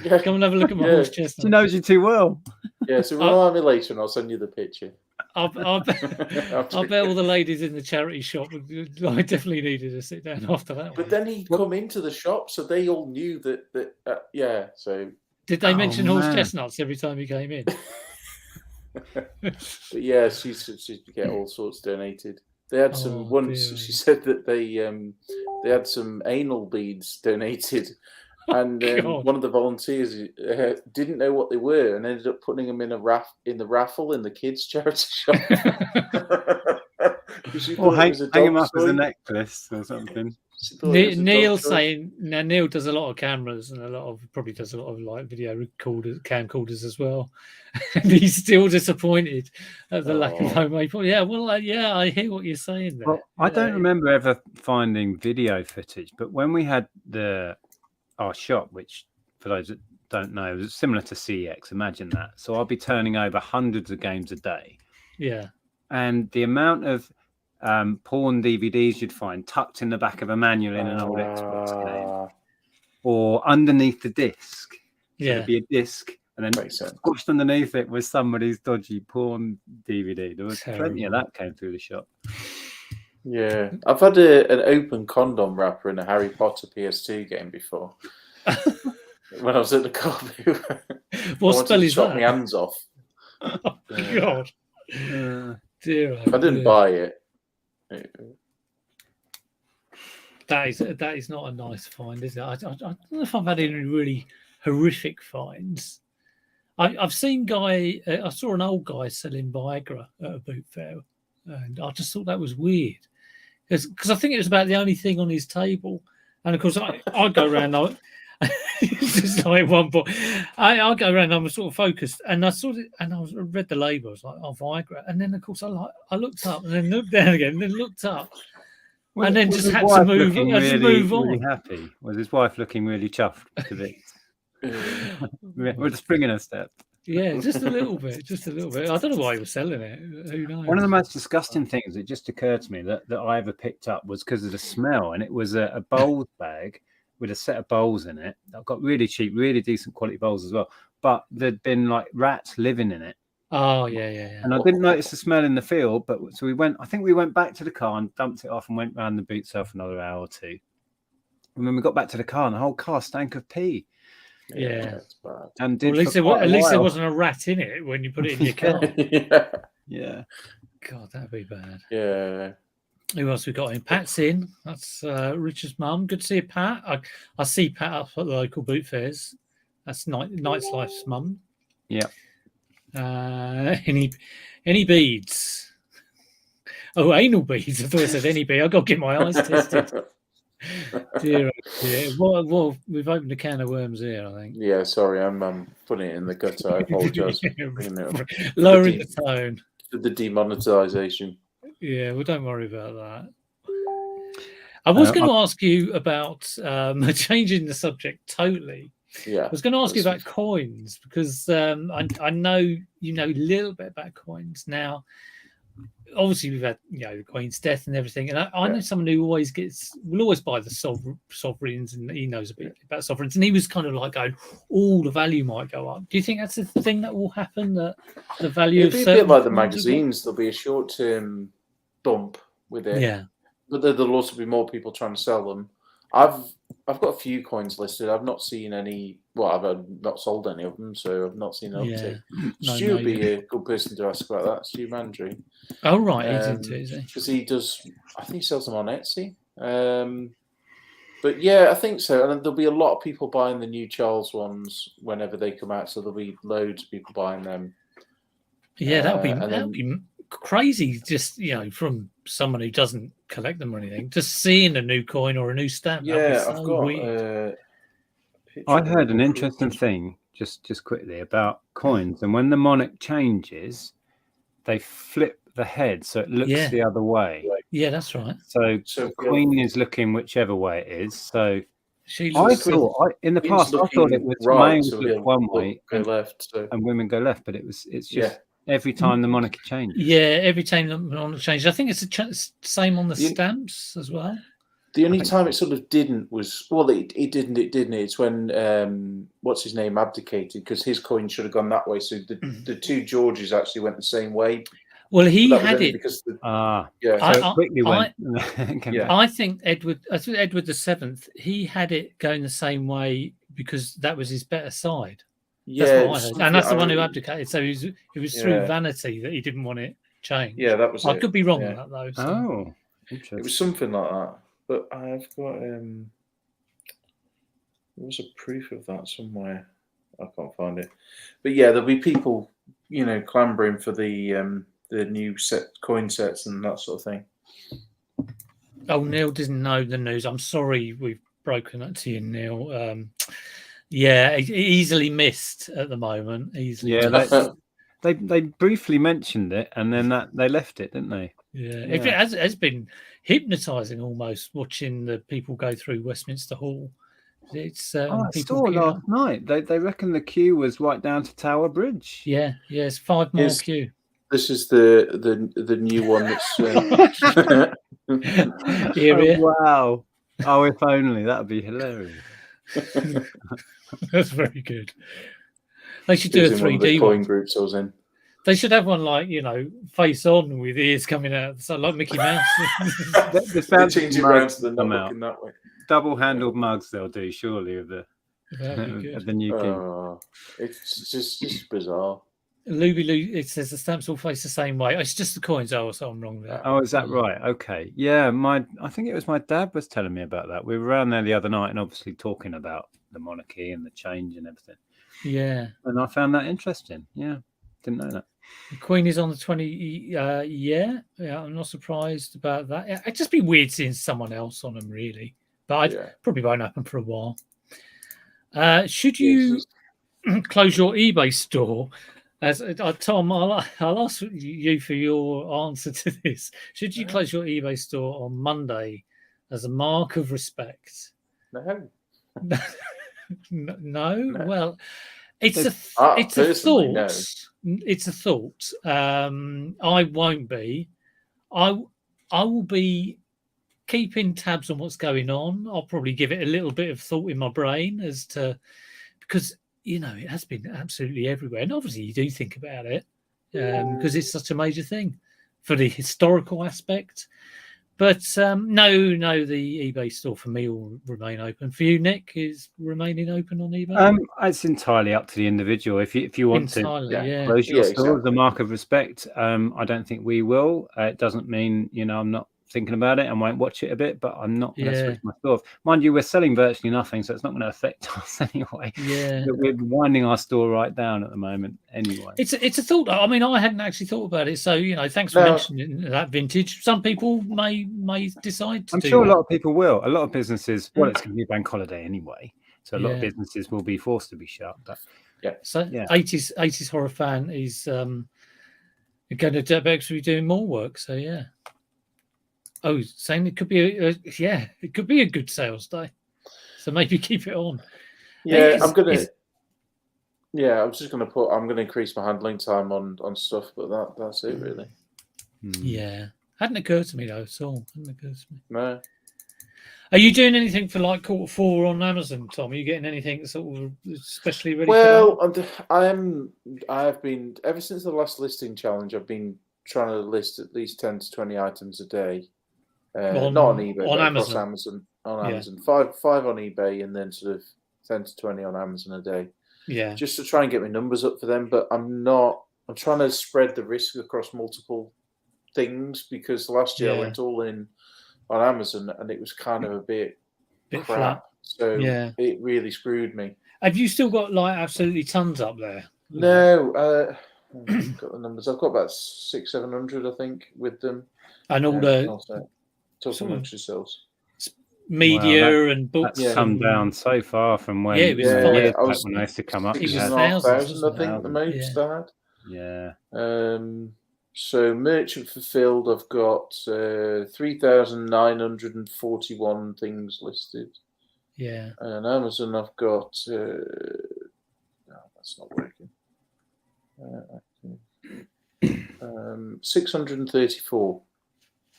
come and have a look at my horse chestnuts. She knows you too well. Yeah, so remind me later, and I'll send you the picture. I bet all the ladies in the charity shop definitely needed to sit down after that. But then he'd come into the shop, so they all knew that. So did they mention horse chestnuts every time he came in? But yeah, she used to get all sorts donated. They had some once. Dear. She said that they had some anal beads donated. And one of the volunteers didn't know what they were and ended up putting them in the raffle in the kids' charity shop. Or hang them up as a necklace or something. Neil saying now Neil does a lot of cameras and probably does a lot of video camcorders as well. And he's still disappointed at the lack of homemade. Yeah, well, I hear what you're saying there. Well, I don't remember ever finding video footage, but when we had our shop, which for those that don't know, was similar to CX. Imagine that. So I'll be turning over hundreds of games a day. Yeah. And the amount of porn DVDs you'd find tucked in the back of a manual in an old Xbox game, or underneath the disc. So there'd be a disc, and then squashed underneath it was somebody's dodgy porn DVD. There was plenty of that came through the shop. Yeah, I've had an open condom wrapper in a Harry Potter PS2 game before. When I was at the car, what spell is that? Chop my hands off. Oh, God, dear! I didn't buy it. That is not a nice find, is it? I don't know if I've had any really horrific finds. I've seen I saw an old guy selling Viagra at a boot fair, and I just thought that was weird. Because I think it was about the only thing on his table. And, of course, I go around Just like one point, I go around. I'm sort of focused, and I saw it, and I read the label. I was like, "Oh, Viagra," and then of course I looked up, and then looked down again, and then looked up, and then just had to move. Just move on. Really happy. Was his wife looking really chuffed with it? We're just bringing a step. Yeah, just a little bit, just a little bit. I don't know why he was selling it. Who knows? One of the most disgusting things that just occurred to me that I ever picked up was because of the smell, and it was a bowls bag with a set of bowls in it. I've got really cheap, really decent quality bowls as well, but there'd been like rats living in it. Oh yeah. And I didn't notice the smell in the field, but so we went. I think we went back to the car and dumped it off and went round the boot cell for another hour or two. And when we got back to the car, and the whole car stank of pee. Yeah, that's bad. And well, at least there wasn't a rat in it when you put it in your car. Yeah. God, that'd be bad. Yeah. Who else we got in? Pat's in. That's Richard's mum. Good to see you, Pat. I see Pat up at the local boot fairs. That's Night's Life's mum. Yeah. Any beads? Oh, anal beads. I thought I said any bead. I got to get my eyes tested. Dear. Well, we've opened a can of worms here, I think. Yeah, sorry, I'm putting it in the gutter. I apologise. Lowering the tone. The demonetisation. Yeah, well, don't worry about that. I was going to ask you about changing the subject totally. Yeah, I was going to ask you about coins because I know you know a little bit about coins now. Obviously, we've had the Queen's death and everything, and I know someone who will always buy the sovereigns, and he knows a bit about sovereigns, and he was kind of like going, the value might go up. Do you think that's a thing that will happen? That the value it'll be a bit like the magazines. There'll be a short-term bump with it, but there'll also be more people trying to sell them. I've got a few coins listed. I've not seen any. Well, I've not sold any of them, so I've not seen an uptick. Stu would be a good person to ask about that. Stu Mandry. Oh right, he's into it, is he? Because he does. I think he sells them on Etsy. But yeah, I think so. And there'll be a lot of people buying the new Charles ones whenever they come out. So there'll be loads of people buying them. Yeah, that'd be crazy. Just from someone who doesn't collect them or anything, just seeing a new coin or a new stamp. Yeah, I've got. Weird. I heard an interesting thing just quickly about coins, and when the monarch changes, they flip the head so it looks the other way. Yeah, that's right. So the Queen is looking whichever way it is. So in the past I thought it was males look one way and left, and women go left, but it's just every time the monarchy changes. Yeah, every time the monarchy changes. I think it's the same on the stamps as well. The only time it sort of didn't was it didn't. It's when what's his name abdicated because his coin should have gone that way. So the two Georges actually went the same way. Well, he had it because I think Edward VII. He had it going the same way because that was his better side. Yeah, that's what I heard. And that's the one who abdicated. So it was through vanity that he didn't want it changed. Yeah, that was. I could be wrong on that though. So. Oh, interesting. It was something like that. But I've got there was a proof of that somewhere. I can't find it. But yeah, there'll be people, clambering for the new coin sets and that sort of thing. Oh, Neil doesn't know the news. I'm sorry we've broken that to you, Neil. Easily missed at the moment. They briefly mentioned it and then they left it, didn't they? Yeah. It has been hypnotising almost watching the people go through Westminster Hall. It's I saw last night. They reckon the queue was right down to Tower Bridge. Yeah, it's 5 more queue. This is the new one that's. Wow! Oh, if only that'd be hilarious. That's very good. They should do a 3D coin groups I was in. They should have one like face on with ears coming out, so like Mickey Mouse. They change it around to the nut in that way. Double-handled mugs they'll do surely of the new king. It's just bizarre. Luby Lou, it says the stamps all face the same way. It's just the coins. So I'm wrong there. Oh, is that right? Okay. Yeah, I think it was my dad was telling me about that. We were around there the other night and obviously talking about the monarchy and the change and everything. Yeah. And I found that interesting. Yeah. Didn't know that. The Queen is on the 20. Yeah, I'm not surprised about that. It'd just be weird seeing someone else on them, really. But I probably won't happen for a while. Should you close your eBay store? As Tom, I'll ask you for your answer to this. Should you close your eBay store on Monday as a mark of respect? No. No. Well, it's a thought. No. It's a thought. I won't be. I will be keeping tabs on what's going on. I'll probably give it a little bit of thought in my brain as to, because it has been absolutely everywhere, and obviously you do think about it because it's such a major thing for the historical aspect. But no, the eBay store for me will remain open. For you, Nick, is remaining open on eBay? It's entirely up to the individual. If you want to close your store as a mark of respect, I don't think we will. It doesn't mean I'm not thinking about it and won't watch it a bit, but I'm not going to switch my store off. Mind you, we're selling virtually nothing, so it's not going to affect us anyway. Yeah, but we're winding our store right down at the moment anyway. It's a thought. I mean, I hadn't actually thought about it, so thanks for mentioning that vintage. Some people may decide to. I'm sure a lot of people will. A lot of businesses. Well, it's going to be a bank holiday anyway, so a lot of businesses will be forced to be shut. But so 80s horror fan is going to actually be doing more work. So yeah. Oh, saying it could be it could be a good sales day. So maybe keep it on. Yeah, I'm just gonna I'm gonna increase my handling time on stuff, but that's it really. Yeah. Hadn't occurred to me though at all. Hadn't occurred to me. No. Are you doing anything for like Q4 on Amazon, Tom? Are you getting anything sort of especially ready? Well, I've been ever since the last listing challenge. I've been trying to list at least 10 to 20 items a day. Not on eBay, on but Amazon. Across Amazon. On Amazon, 5 on eBay, and then sort of 10 to 20 on Amazon a day. Yeah, just to try and get my numbers up for them. But I'm trying to spread the risk across multiple things, because last year I went all in on Amazon and it was kind of a bit crap. Flat. So it really screwed me. Have you still got like absolutely tons up there? No, I've got the numbers. I've got about 600-700, I think, with them. And all the amongst yourselves. Media and books. That's come down so far from when it was when I used to come up. It was 6,500, I think, the most I had. Yeah. So merchant fulfilled, I've got 3,941 things listed. Yeah. And Amazon, I've got no, that's not working. 634.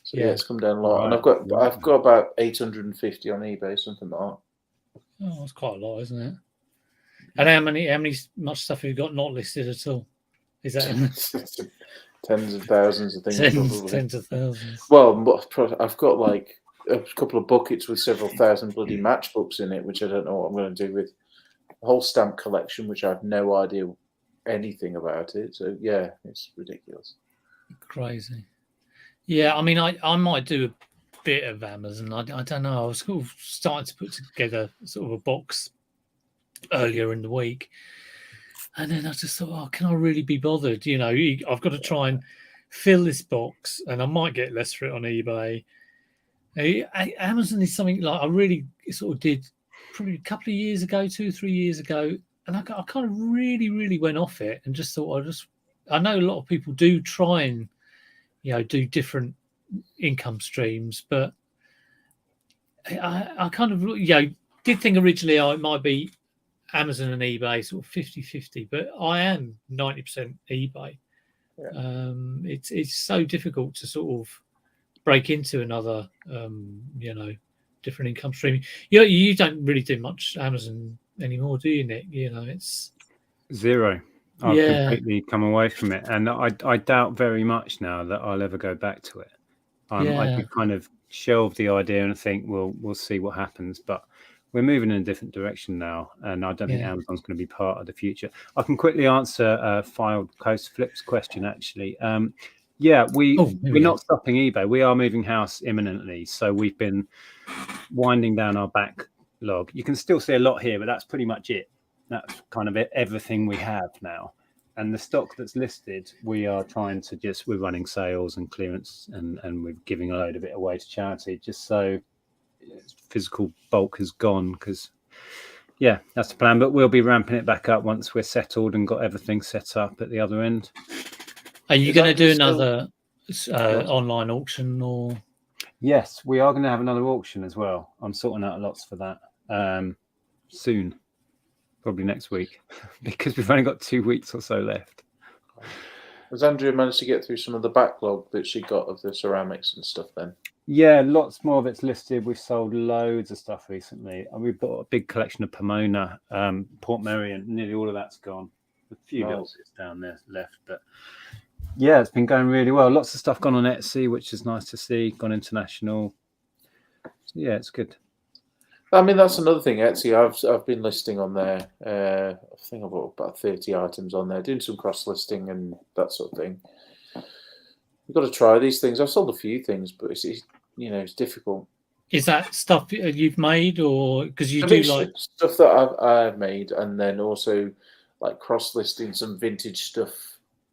So it's come down a lot, and I've got about 850 on eBay, something like that. Oh, that's quite a lot, isn't it? And how much stuff have you got not listed at all? Is that tens of thousands of things? Tens of thousands. Well, I've got like a couple of buckets with several thousand bloody matchbooks in it, which I don't know what I'm going to do with. A whole stamp collection, which I have no idea anything about it. So yeah, it's ridiculous. Crazy. Yeah, I mean, I might do a bit of Amazon. I don't know. I was sort of starting to put together sort of a box earlier in the week, and then I just thought, oh, can I really be bothered? I've got to try and fill this box, and I might get less for it on eBay. Amazon is something like I really sort of did probably a couple of years ago, 2-3 years ago, and I kind of really went off it and just thought I know a lot of people do try and do different income streams, but I kind of did think originally it might be Amazon and eBay sort of 50-50, but I am 90% eBay. It's so difficult to sort of break into another different income stream. You don't really do much Amazon anymore, do you, Nick? It's zero. I've completely come away from it, and I doubt very much now that I'll ever go back to it. I kind of shelved the idea and think we'll see what happens, but we're moving in a different direction now, and I don't think Amazon's going to be part of the future. I can quickly answer Filed Coast Flip's question, actually. We're not stopping eBay. We are moving house imminently, so we've been winding down our backlog. You can still see a lot here, but that's pretty much it. That's kind of everything we have now. And the stock that's listed, we are trying to we're running sales and clearance, and we're giving a load of it away to charity, just so physical bulk has gone, because Yeah, that's the plan. But we'll be ramping it back up once we're settled and got everything set up at the other end. Are you going to do another online auction or? Yes, we are going to have another auction as well. I'm sorting out lots for that soon, probably next week, because we've only got 2 weeks or so left. Has Andrea managed to get through some of the backlog that she got of the ceramics and stuff then? Yeah, lots more of it's listed. We've sold loads of stuff recently, and we've got a big collection of Pomona, Port Mary, and nearly all of that's gone. A few little bits down there left, but yeah, it's been going really well. Lots of stuff gone on Etsy, which is nice to see. Gone international. So yeah, it's good. I mean, that's another thing. Etsy, I've been listing on there. I think I've got about 30 items on there, doing some cross listing and that sort of thing. You've got to try these things. I've sold a few things, but it's difficult. Is that stuff you've made, or because you do like stuff that I've made, and then also like cross listing some vintage stuff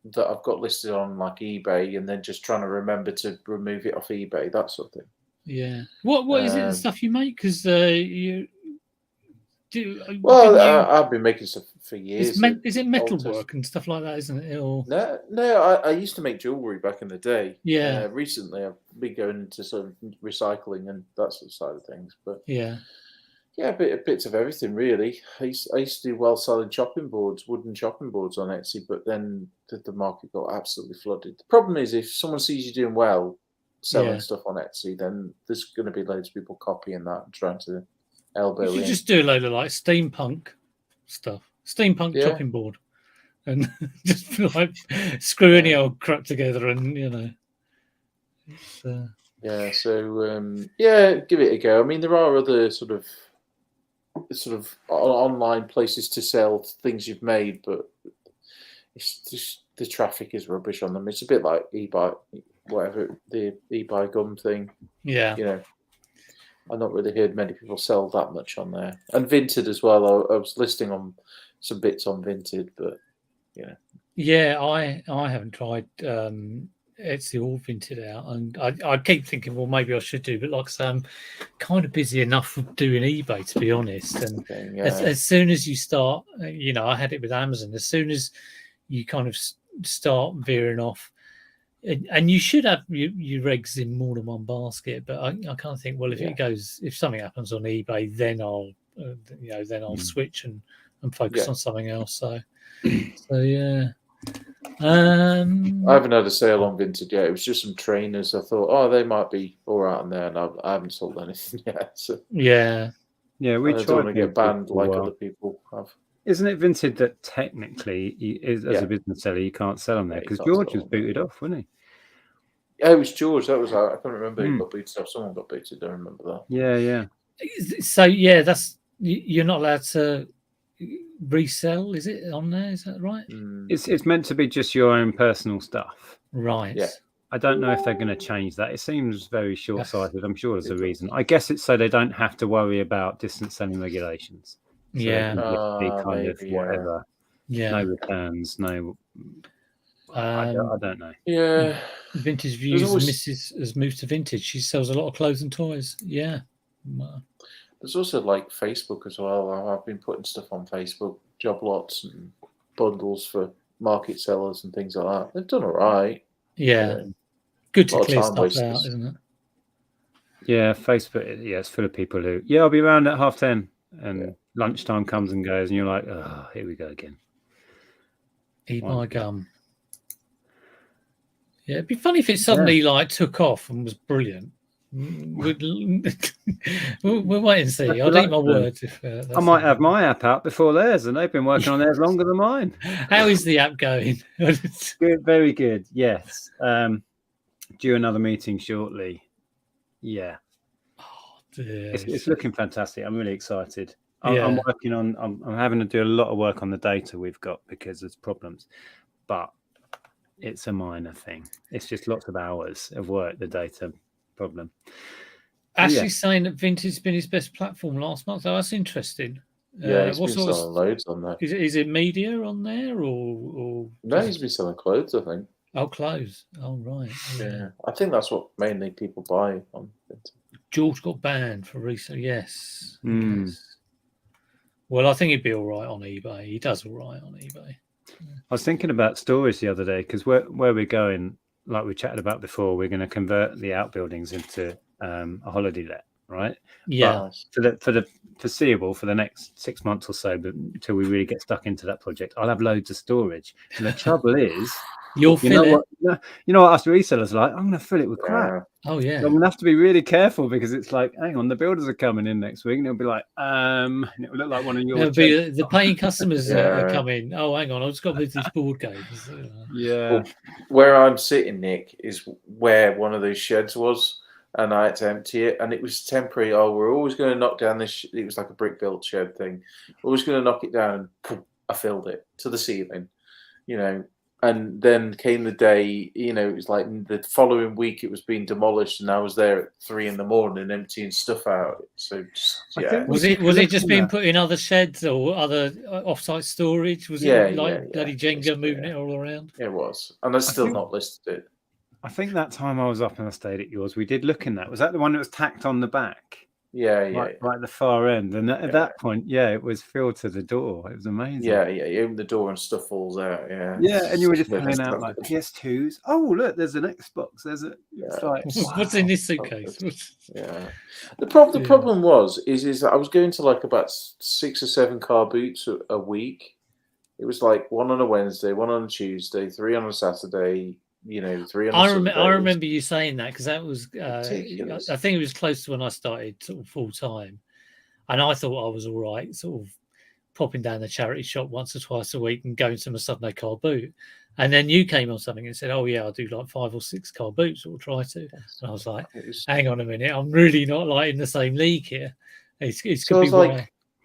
that I've got listed on like eBay, and then just trying to remember to remove it off eBay, that sort of thing. Yeah. What is it? The stuff you make? Because you do. Well, I've been making stuff for years. Is it metalwork and stuff like that? Isn't it? Or... No. I used to make jewelry back in the day. Yeah. Recently, I've been going into sort of recycling and that sort of side of things. But yeah, bits of everything really. I used to do well selling chopping boards, wooden chopping boards on Etsy, but then the market got absolutely flooded. The problem is if someone sees you doing well selling stuff on Etsy, then there's going to be loads of people copying that and trying to elbow in. You just do a load of like steampunk stuff, chopping board, and just like screw any old crap together, and give it a go. I mean, there are other sort of online places to sell things you've made, but it's just the traffic is rubbish on them. It's a bit like eBay, whatever the eBay gum thing. Yeah. I've not really heard many people sell that much on there. And Vinted as well. I was listing on some bits on Vinted, but Yeah, I haven't tried Etsy or Vinted out, and I keep thinking, well, maybe I should do, but like I say, I'm kind of busy enough with doing eBay, to be honest. And as soon as you start, I had it with Amazon. As soon as you kind of start veering off, and you should have your eggs in more than one basket, but I kind of think, well, if something happens on eBay, then I'll switch and focus on something else. So yeah. I haven't had a sale on Vinted yet. It was just some trainers. I thought, they might be all right on there, and I haven't sold anything yet. So. Yeah, we don't want to get banned like other people have. Isn't it Vinted that technically, as a business seller, you can't sell them there? Because George was booted off, wasn't he? Yeah, it was George. That was I can't remember who got booted off. Someone got booted. I remember that. Yeah. So that's you're not allowed to resell. Is it on there? Is that right? It's meant to be just your own personal stuff. Right. Yeah. I don't know if they're going to change that. It seems very short-sighted. I'm sure there's a reason. I guess it's so they don't have to worry about distance selling regulations. So whatever. Yeah. No returns. No. I don't know. Yeah. Vintage Views. Mrs. has moved to Vintage. She sells a lot of clothes and toys. Yeah. There's also like Facebook as well. I've been putting stuff on Facebook, job lots and bundles for market sellers and things like that. They've done all right. Yeah. Good to clear stuff out, isn't it? Yeah, Facebook. Yeah, it's full of people who. Yeah, I'll be around at 10:30, and lunchtime comes and goes, and you're like, oh, here we go again. Eat my gum. Yeah, it'd be funny if it suddenly took off and was brilliant. We'll wait and see. I'll eat my words. I might have my app out before theirs, and they've been working on theirs longer than mine. How is the app going? Good, very good. Yes. Due another meeting shortly. Yeah. Oh, dear. It's looking fantastic. I'm really excited. I'm working on. I'm having to do a lot of work on the data we've got because there's problems, but it's a minor thing. It's just lots of hours of work. The data problem. Ashley's saying that Vintage has been his best platform last month. Oh, that's interesting. Yeah, he's been selling loads on there. Is it media on there or? No, he's been selling clothes, I think. Oh, clothes. Oh, right. Yeah, I think that's what mainly people buy on Vintage. George got banned for reseller. Yes. Well, I think he'd be all right on eBay. He does all right on eBay. I was thinking about storage the other day because where we're going, like we chatted about before, we're going to convert the outbuildings into a holiday let, right? Yeah. But for the foreseeable, for the next 6 months or so, but until we really get stuck into that project, I'll have loads of storage. And the trouble is, you'll fill it. You know what us resellers are like? I'm going to fill it with crap. Oh yeah. So I'm gonna have to be really careful because it's like, hang on, the builders are coming in next week, and it'll be like, and it will look like one of yours. It'll be the paying customers are coming. Oh, hang on, I've just got to move these board games. Yeah. Well, where I'm sitting, Nick, is where one of those sheds was, and I had to empty it, and it was temporary. Oh, we're always going to knock down this. It was like a brick built shed thing. We're always going to knock it down, and poof, I filled it to the ceiling, you know. And then came the day, you know, it was like the following week it was being demolished, and I was there at 3 a.m. emptying stuff out. So just, yeah. Was it just being put in other sheds or other offsite storage? Was it like bloody Jenga moving it all around? It was, and I've still not listed it. I think that time I was up and I stayed at yours, we did look in that. Was that the one that was tacked on the back? Yeah. Right at the far end. And at that point, it was filled to the door. It was amazing. Yeah. You open the door and stuff falls out. Yeah. Yeah, and you were just pulling out like PS2s. Oh, look, there's an Xbox. There's a. It's like, what's in this suitcase? Yeah. The problem was that I was going to like about 6 or 7 car boots a week. It was like 1 on a Wednesday, 1 on a Tuesday, 3 on a Saturday. You know, 3 on a Sunday. I remember you saying that because that was, I think it was close to when I started sort of full time, and I thought I was all right, sort of popping down the charity shop once or twice a week and going to my Sunday car boot. And then you came on something and said, "Oh yeah, I'll do like 5 or 6 car boots, or try to." And I was like, "Hang on a minute, I'm really not like in the same league here." It's so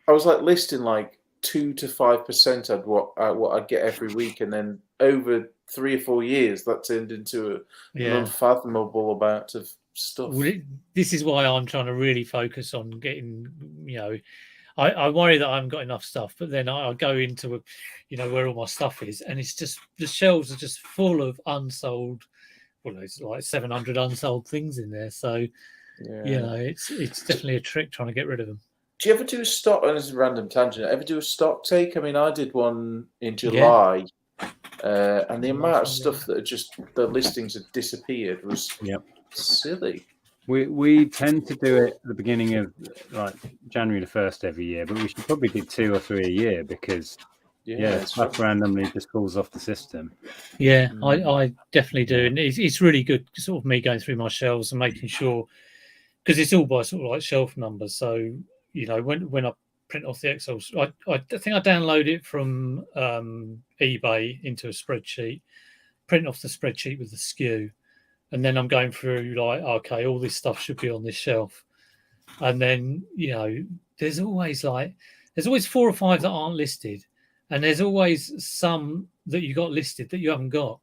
I was like listing like 2 to 5% of what I get every week, and then over 3 or 4 years, that turned into an unfathomable amount of stuff. Well, this is why I'm trying to really focus on getting, you know, I worry that I haven't got enough stuff, but then I go into, where all my stuff is, and it's just, the shelves are just full of unsold, well, there's like 700 unsold things in there. So, it's definitely a trick trying to get rid of them. Do you ever do a stock, and this is a random tangent, ever do a stock take? I mean, I did one in July. And the amount of stuff that the listings had disappeared was silly. We tend to do it at the beginning of like January the 1st every year, but we should probably do 2 or 3 a year because stuff randomly just falls off the system. Yeah, I definitely do, and it's really good sort of me going through my shelves and making sure, because it's all by sort of like shelf numbers. So when I print off the Excel, I think I download it from eBay into a spreadsheet, print off the spreadsheet with the SKU, and then I'm going through like, okay, all this stuff should be on this shelf, and then there's always 4 or 5 that aren't listed, and there's always some that you got listed that you haven't got,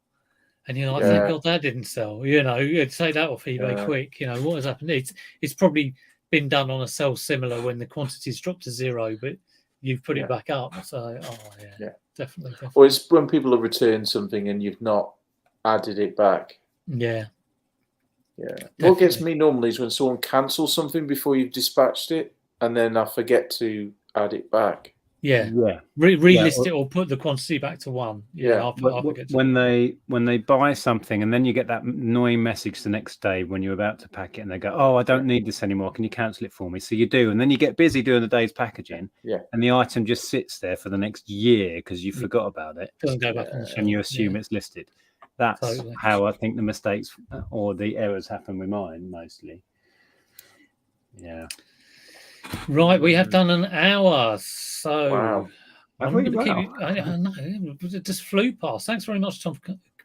and you're like, thank God that didn't sell. You'd say that off eBay quick. What has happened? It's probably been done on a sell similar when the quantities dropped to 0, but you've put it back up. So, definitely. Or it's when people have returned something and you've not added it back. Yeah. Definitely. What gets me normally is when someone cancels something before you've dispatched it, and then I forget to add it back. Yeah. Relist it or put the quantity back to 1. When they buy something and then you get that annoying message the next day when you're about to pack it, and they go, "Oh, I don't need this anymore. Can you cancel it for me?" So you do, and then you get busy doing the day's packaging. Yeah. And the item just sits there for the next year because you forgot about it. Doesn't go back on the shelf. And you assume it's listed. That's how I think the mistakes or the errors happen with mine mostly. Yeah. Right, we have done an hour, so wow. I'm going to keep you. I know it just flew past. Thanks very much, Tom,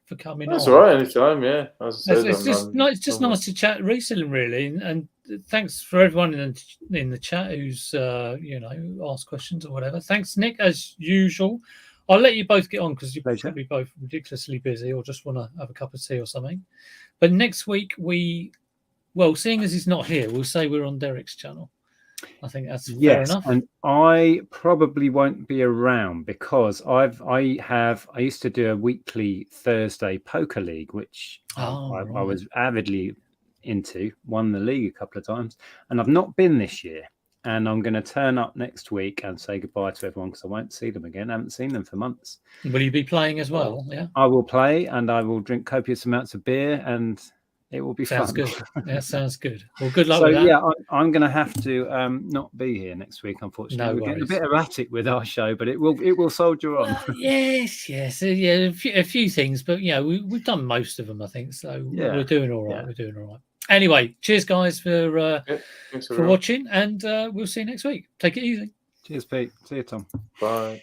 for coming on. That's all right, anytime. Yeah, it's just nice to chat reselling, really, and thanks for everyone in the chat who's asked questions or whatever. Thanks, Nick, as usual. I'll let you both get on because you're probably both ridiculously busy or just want to have a cup of tea or something. But next week seeing as he's not here, we'll say we're on Derek's channel. I think that's fair enough. And I probably won't be around because I used to do a weekly Thursday poker league, which I was avidly into. Won the league a couple of times, and I've not been this year. and I'm going to turn up next week and say goodbye to everyone because I won't see them again. I haven't seen them for months. Will you be playing as well? Yeah, I will play, and I will drink copious amounts of beer, and it will be sounds fun. Good. Yeah, sounds good. Well, good luck So with that. yeah, I'm going to have to not be here next week. Unfortunately, No we're getting a worries. bit erratic with our show, but it will soldier on. Well, yes, yeah, a few things, but we've done most of them, I think. So we're doing all right. Yeah. We're doing all right. Anyway, cheers, guys, for Thanks watching, and we'll see you next week. Take it easy. Cheers, Pete. See you, Tom. Bye.